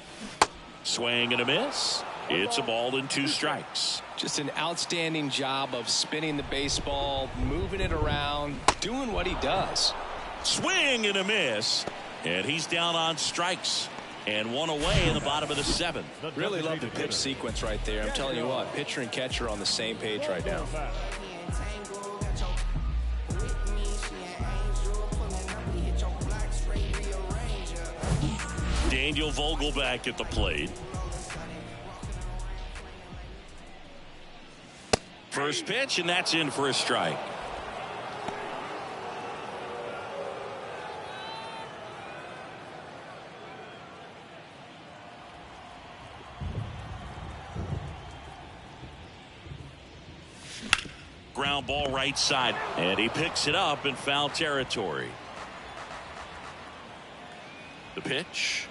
Speaker 1: Swing and a miss. It's a ball and 2 strikes.
Speaker 2: Just an outstanding job of spinning the baseball, moving it around, doing what he does.
Speaker 1: Swing and a miss. And he's down on strikes. And 1 away in the bottom of the 7th.
Speaker 2: Really love the pitch sequence right there. I'm telling you what, pitcher and catcher are on the same page right now.
Speaker 1: Daniel Vogelback at the plate. First pitch, and that's in for a strike. Ground ball right side, and he picks it up in foul territory. The pitch.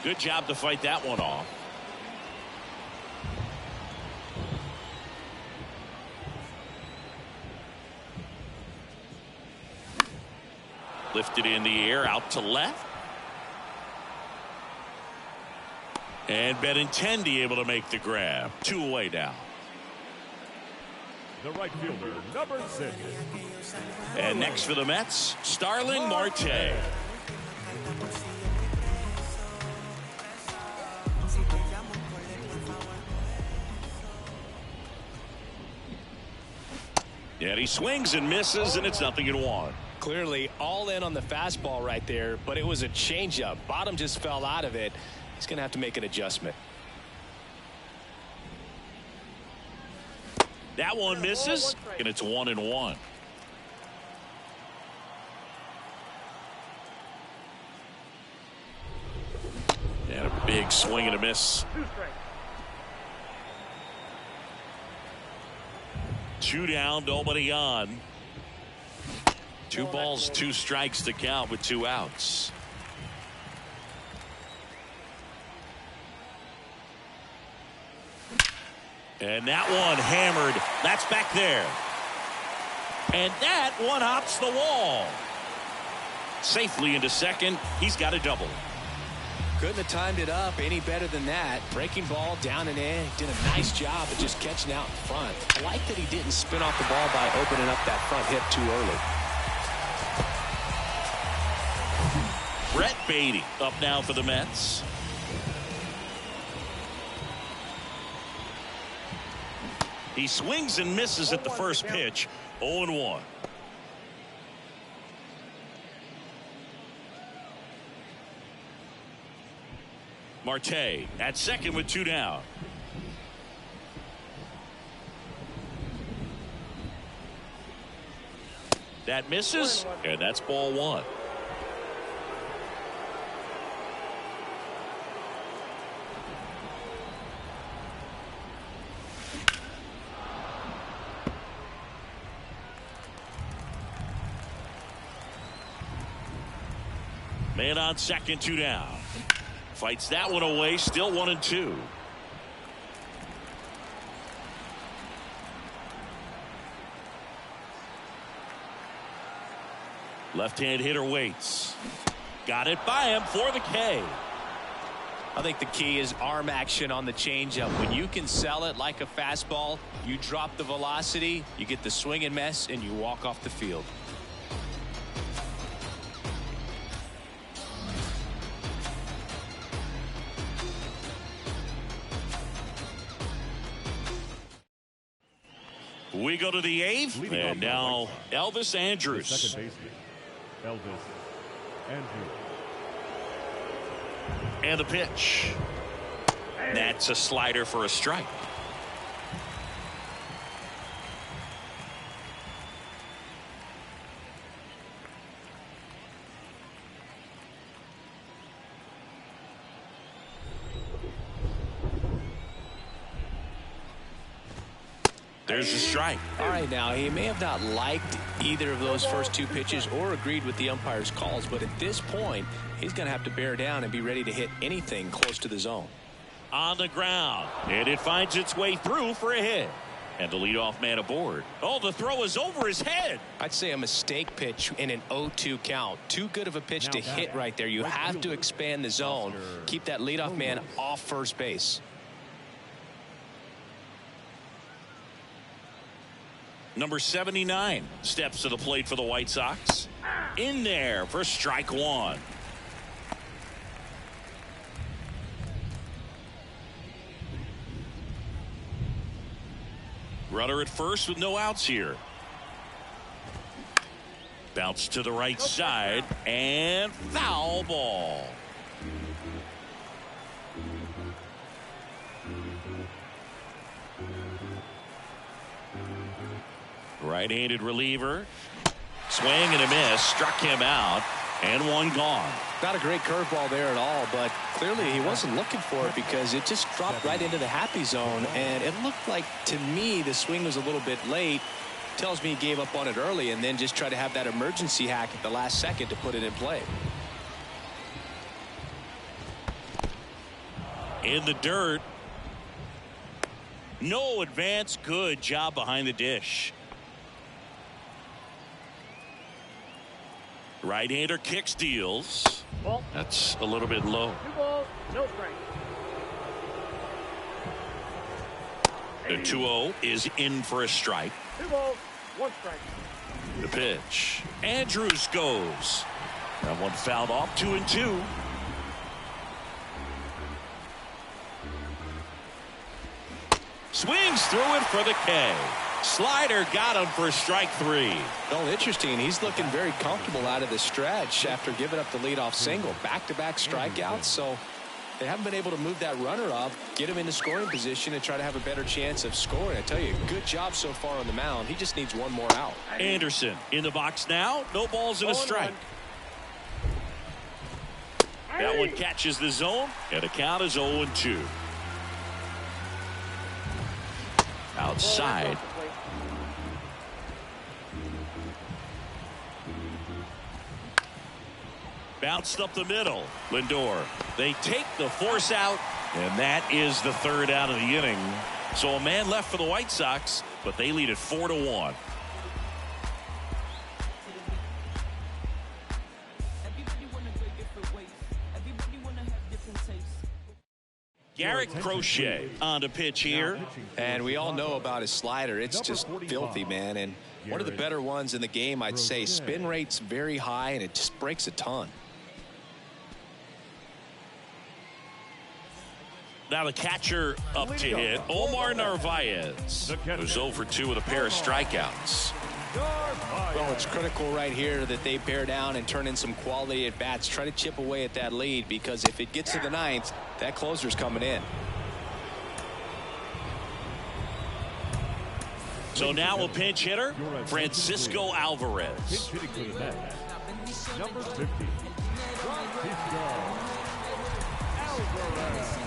Speaker 1: Good job to fight that one off. Lifted in the air out to left. And Benintendi able to make the grab. 2 away now.
Speaker 3: The right fielder, number 6.
Speaker 1: And next for the Mets, Starling Marte. And he swings and misses, and it's 0-1.
Speaker 2: Clearly all in on the fastball right there, but it was a changeup. Bottom just fell out of it. He's going to have to make an adjustment.
Speaker 1: That one misses, and it's 1-1. And a big swing and a miss. 2 down, nobody on. 2 balls, 2 strikes to count with 2 outs. And that one hammered. That's back there. And that one hops the wall. Safely into second. He's got a double.
Speaker 2: Couldn't have timed it up any better than that. Breaking ball down and in. Did a nice job of just catching out in front. I like that he didn't spin off the ball by opening up that front hip too early.
Speaker 1: Brett Beatty up now for the Mets. He swings and misses at the first pitch. 0-1. Marte at second with 2 down. That misses, and that's ball 1. Man on second, 2 down. Fights that one away, still 1-2. Left-hand hitter waits. Got it by him for the K.
Speaker 2: I think the key is arm action on the changeup. When you can sell it like a fastball, you drop the velocity, you get the swing and miss, and you walk off the field.
Speaker 1: We go to the 8th, and now Elvis Andrus.
Speaker 3: Second baseman, Elvis Andrus.
Speaker 1: And the pitch. That's a slider for a strike. There's a strike.
Speaker 2: All right, now, he may have not liked either of those first 2 pitches or agreed with the umpire's calls, but at this point, he's going to have to bear down and be ready to hit anything close to the zone.
Speaker 1: On the ground, and it finds its way through for a hit. And the leadoff man aboard. Oh, the throw is over his head.
Speaker 2: I'd say a mistake pitch in an 0-2 count. Too good of a pitch to hit right there. You have to expand the zone. Keep that leadoff man off first base.
Speaker 1: Number 79 steps to the plate for the White Sox. In there for strike 1. Runner at first with no outs here. Bounce to the right side and foul ball. Right-handed reliever. Swing and a miss. Struck him out. And one gone.
Speaker 2: Not a great curveball there at all, but clearly he wasn't looking for it because it just dropped right into the happy zone. And it looked like, to me, the swing was a little bit late. Tells me he gave up on it early and then just tried to have that emergency hack at the last second to put it in play.
Speaker 1: In the dirt. No advance. Good job behind the dish. Right-hander kicks, deals. That's a little bit low.
Speaker 5: 2 balls, no strike.
Speaker 1: The 2-0 is in for a strike.
Speaker 5: 2 balls, 1 strike.
Speaker 1: The pitch. Andrus goes. That one fouled off. 2-2. Swings through it for the K. Slider got him for strike 3.
Speaker 2: Well, interesting. He's looking very comfortable out of the stretch after giving up the leadoff single. Back-to-back strikeouts, so they haven't been able to move that runner up, get him into scoring position, and try to have a better chance of scoring. I tell you, good job so far on the mound. He just needs one more out.
Speaker 1: Anderson in the box now. No balls and a strike. That one catches the zone, and the count is 0-2. Outside. Bounced up the middle. Lindor. They take the force out, and that is the 3rd out of the inning. So a man left for the White Sox, but they lead it 4-1. Garrett Crochet on the pitch here.
Speaker 2: And we all know about his slider. It's just filthy, man. And one of the better ones in the game, I'd say. Spin rate's very high, and it just breaks a ton.
Speaker 1: Now the catcher up to hit, Omar Narvaez, who's 0 for 2 with a pair of strikeouts.
Speaker 2: Well, it's critical right here that they bear down and turn in some quality at bats. Try to chip away at that lead, because if it gets to the 9th, that closer's coming in.
Speaker 1: So now a pinch hitter, Francisco Alvarez.
Speaker 3: Pinch hitting for the Mets, number 50, Francisco Alvarez.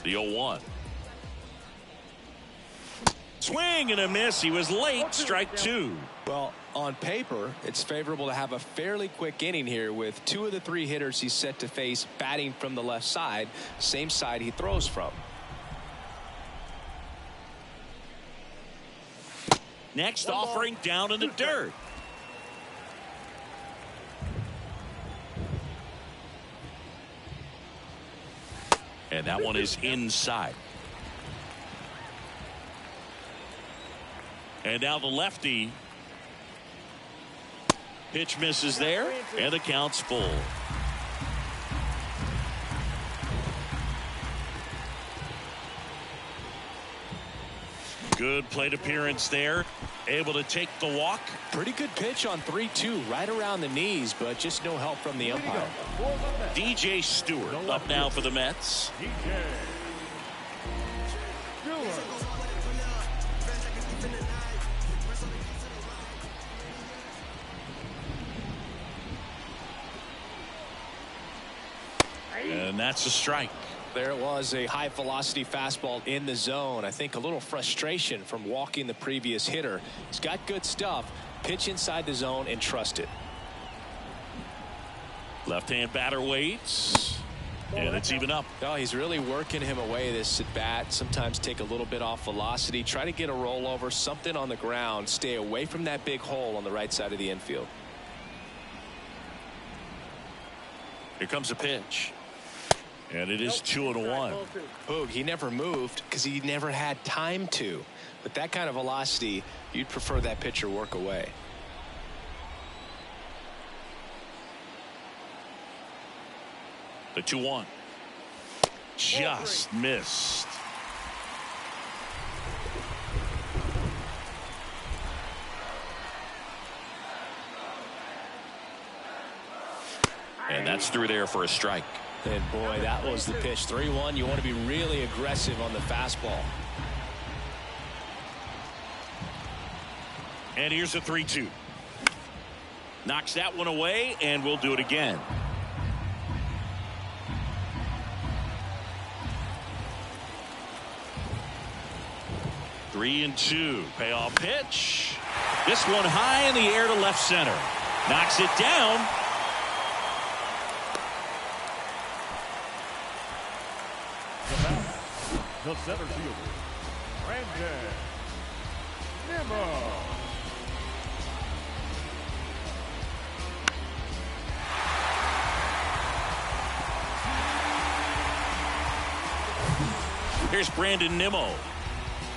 Speaker 1: The 0-1. Swing and a miss. He was late. Strike two.
Speaker 2: Well, on paper, it's favorable to have a fairly quick inning here with 2 of the 3 hitters he's set to face batting from the left side, same side he throws from.
Speaker 1: Next offering down in the dirt. And that one is inside. And now the lefty. Pitch misses there, and the count's full. Good plate appearance there. Able to take the walk.
Speaker 2: Pretty good pitch on 3-2, right around the knees, but just no help from the umpire.
Speaker 1: DJ Stewart up now for the Mets. And that's a strike.
Speaker 2: There it was, a high velocity fastball in the zone. I think a little frustration from walking the previous hitter. He's got good stuff. Pitch inside the zone and trust it.
Speaker 1: Left-hand batter waits. And it's even up.
Speaker 2: Oh, he's really working him away this at bat. Sometimes take a little bit off velocity. Try to get a rollover, something on the ground. Stay away from that big hole on the right side of the infield.
Speaker 1: Here comes a pitch. And it is 2-1.
Speaker 2: Boog, he never moved because he never had time to. With that kind of velocity, you'd prefer that pitcher work away.
Speaker 1: The 2-1. Just missed. And that's through there for a strike.
Speaker 2: And boy, that was the pitch. 3-1. You want to be really aggressive on the fastball.
Speaker 1: And here's a 3-2. Knocks that one away, and we'll do it again. Three and two. Payoff pitch. This one high in the air to left center. Knocks it down.
Speaker 3: The center fielder, Brandon Nimmo.
Speaker 1: Here's Brandon Nimmo.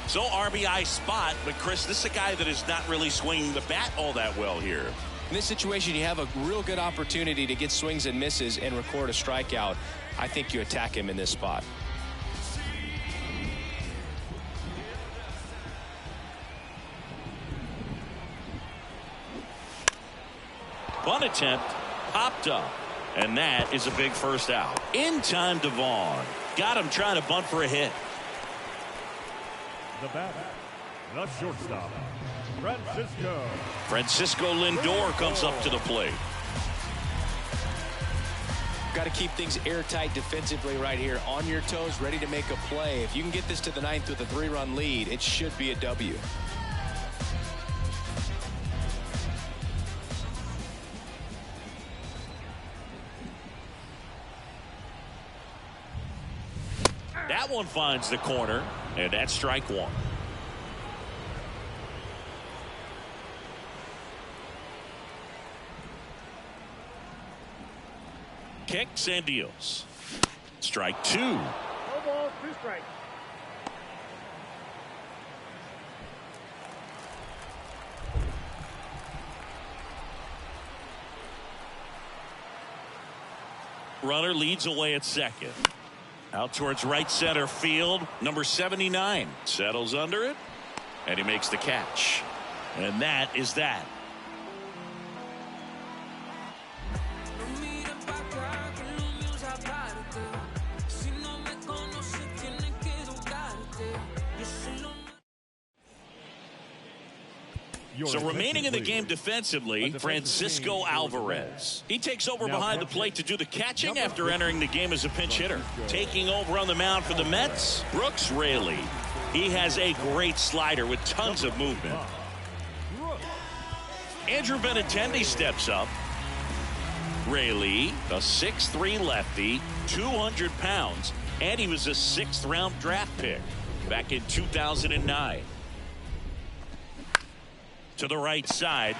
Speaker 1: So RBI spot, but Chris, this is a guy that is not really swinging the bat all that well here.
Speaker 2: In this situation, you have a real good opportunity to get swings and misses and record a strikeout. I think you attack him in this spot.
Speaker 1: Bunt attempt popped up, and that is a big first out. In time to Vaughn. Got him trying to bunt for a hit.
Speaker 3: The batter, the shortstop,
Speaker 1: Francisco Lindor comes up to the plate.
Speaker 2: Got to keep things airtight defensively right here. On your toes, ready to make a play. If you can get this to the ninth with a 3-run lead, it should be a W.
Speaker 1: That one finds the corner, and that's strike one. Kicks and deals. Strike two.
Speaker 5: No balls, 2 strikes.
Speaker 1: Runner leads away at second. Out towards right center field. Number 79 settles under it, and he makes the catch. And that is that. So remaining in the game defensively, Francisco Alvarez. He takes over behind the plate to do the catching after entering the game as a pinch hitter. Taking over on the mound for the Mets, Brooks Raley. He has a great slider with tons of movement. Andrew Benintendi steps up. Raley, a 6'3" lefty, 200 pounds, and he was a 6th-round draft pick back in 2009. To the right side.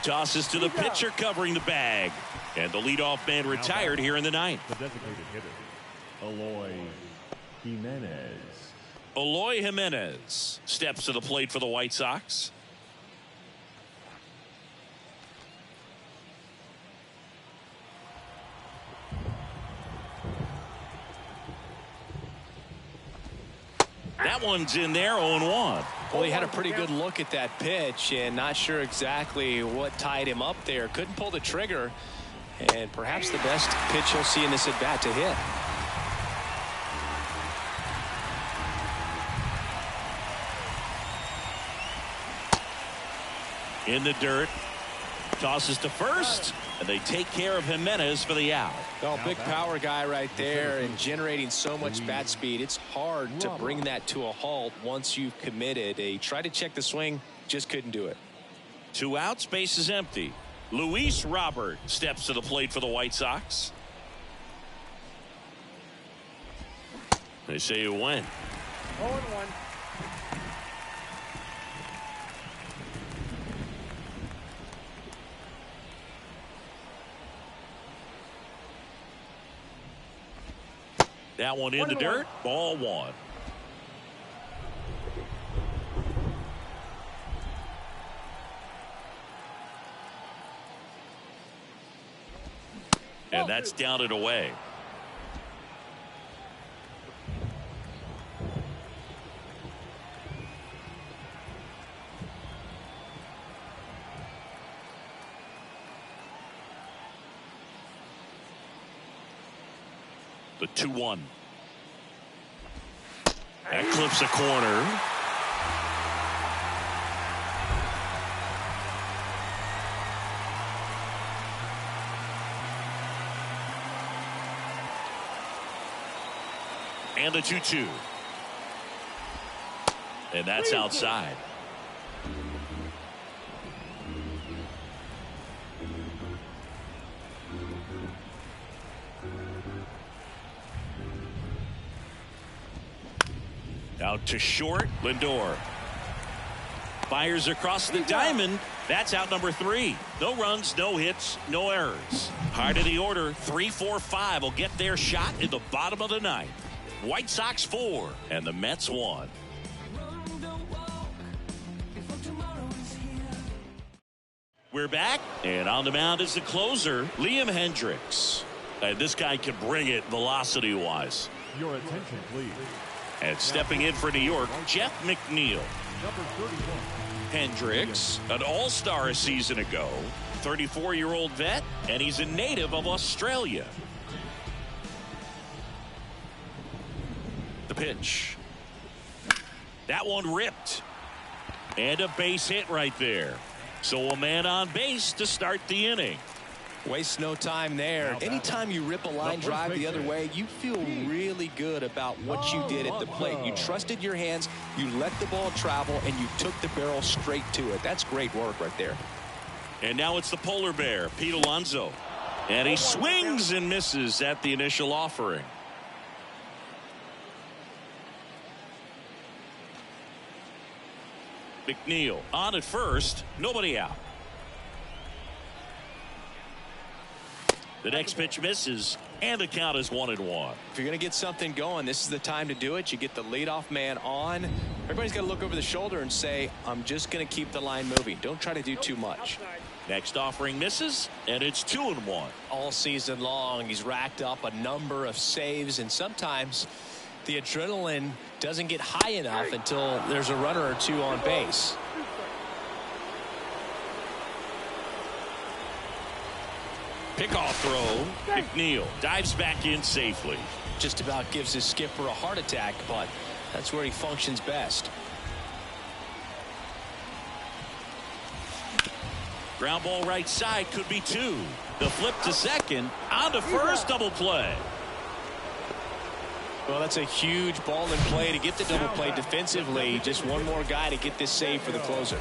Speaker 1: Tosses to the pitcher covering the bag. And the leadoff man retired here in the 9th.
Speaker 3: The designated hitter, Eloy Jimenez.
Speaker 1: Eloy Jimenez steps to the plate for the White Sox. That one's in there, 0-1.
Speaker 2: Well, he had a pretty good look at that pitch and not sure exactly what tied him up there. Couldn't pull the trigger, and perhaps the best pitch he'll see in this at-bat to hit.
Speaker 1: In the dirt. Tosses to first, and they take care of Jimenez for the out.
Speaker 2: Oh, big power guy right there and generating so much bat speed. It's hard to bring that to a halt once you've committed. He tried to check the swing, just couldn't do it.
Speaker 1: 2 outs, base is empty. Luis Robert steps to the plate for the White Sox. They say you win.
Speaker 5: 0-1.
Speaker 1: That one in the dirt. Ball 1. And that's down and away. The 2-1. That clips a corner. And the 2-2. And that's outside. Out to short. Lindor fires across the diamond. That's out number 3. No runs, no hits, no errors. Heart of the order, 3-4-5 will get their shot in the bottom of the 9th. White Sox 4 and the Mets 1. We're back, and on the mound is the closer, Liam Hendricks. This guy can bring it velocity-wise.
Speaker 3: Your attention, please.
Speaker 1: And stepping in for New York, Jeff McNeil.
Speaker 3: Number 31.
Speaker 1: Hendricks, an all-star a season ago, 34-year-old vet, and he's a native of Australia. The pitch. That one ripped. And a base hit right there. So a man on base to start the inning.
Speaker 2: Waste no time there. Anytime you rip a line drive the other way, you feel really good about what you did at the plate. You trusted your hands, you let the ball travel, and you took the barrel straight to it. That's great work right there.
Speaker 1: And now it's the polar bear, Pete Alonso. And he swings and misses at the initial offering. McNeil on at first, nobody out. The next pitch misses, and the count is 1-1.
Speaker 2: If you're going to get something going, this is the time to do it. You get the leadoff man on. Everybody's got to look over the shoulder and say, I'm just going to keep the line moving. Don't try to do too much.
Speaker 1: Next offering misses, and it's 2-1.
Speaker 2: All season long, he's racked up a number of saves, and sometimes the adrenaline doesn't get high enough until there's a runner or two on base.
Speaker 1: Pickoff throw. McNeil dives back in safely.
Speaker 2: Just about gives his skipper a heart attack, but that's where he functions best.
Speaker 1: Ground ball right side, could be two. The flip to second, on to first, double play.
Speaker 2: Well, that's a huge ball in play to get the double play defensively. Just one more guy to get this save for the closer.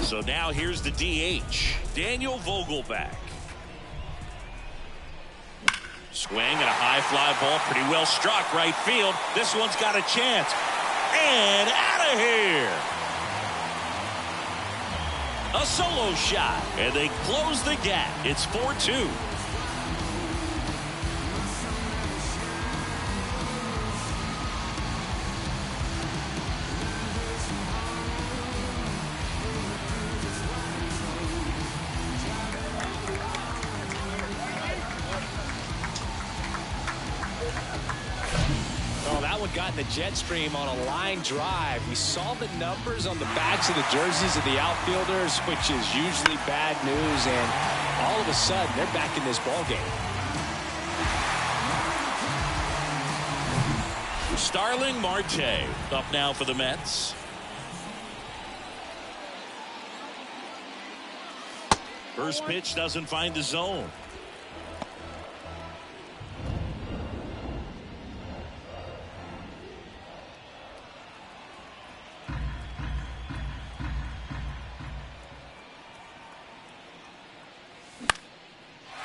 Speaker 1: So now here's the DH, Daniel Vogelback. Swing and a high fly ball, pretty well struck right field. This one's got a chance. And out of here. A solo shot, and they close the gap. It's 4-2.
Speaker 2: Oh, that one got in the jet stream on a line drive. We saw the numbers on the backs of the jerseys of the outfielders, which is usually bad news, and all of a sudden they're back in this ball game.
Speaker 1: Starling Marte up now for the Mets. First pitch doesn't find the zone.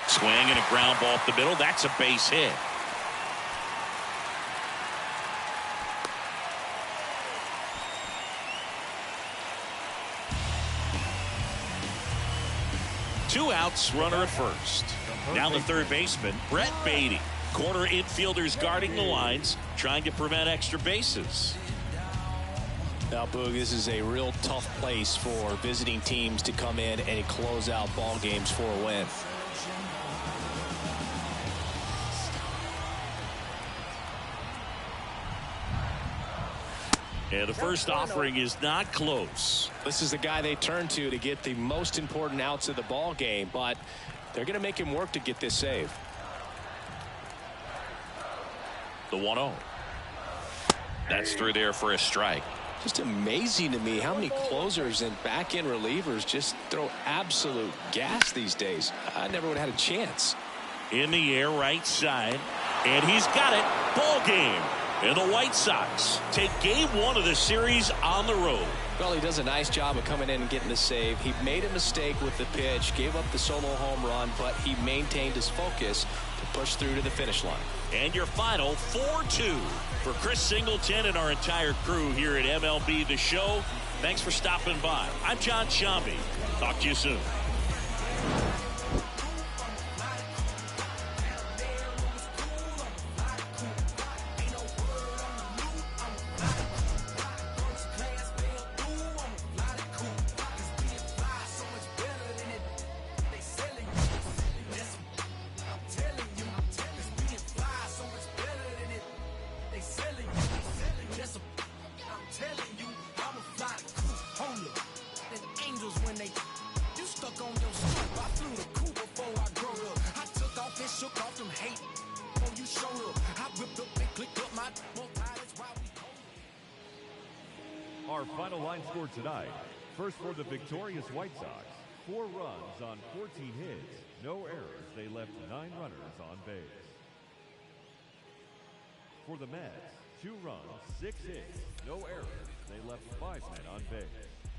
Speaker 1: Swing and a ground ball up the middle. That's a base hit. Two outs, runner at first. Now the third baseman, Brett Beatty. Corner infielders guarding the lines, trying to prevent extra bases.
Speaker 2: Now, Boog, this is a real tough place for visiting teams to come in and close out ball games for a win.
Speaker 1: And the first offering is not close.
Speaker 2: This is the guy they turn to get the most important outs of the ball game, but they're going to make him work to get this save.
Speaker 1: The 1-0. That's through there for a strike.
Speaker 2: Just amazing to me how many closers and back-end relievers just throw absolute gas these days. I never would have had a chance.
Speaker 1: In the air, right side. And he's got it. Ball game. And the White Sox take game one of the series on the road.
Speaker 2: Well, he does a nice job of coming in and getting the save. He made a mistake with the pitch, gave up the solo home run, but he maintained his focus to push through to the finish line.
Speaker 1: And your final 4-2 for Chris Singleton and our entire crew here at MLB The Show. Thanks for stopping by. I'm John Shambi. Talk to you soon.
Speaker 3: Our final line score tonight. First for the victorious White Sox, 4 runs on 14 hits, no errors. They left 9 runners on base. For the Mets, 2 runs, 6 hits, no errors. They left 5 men on base.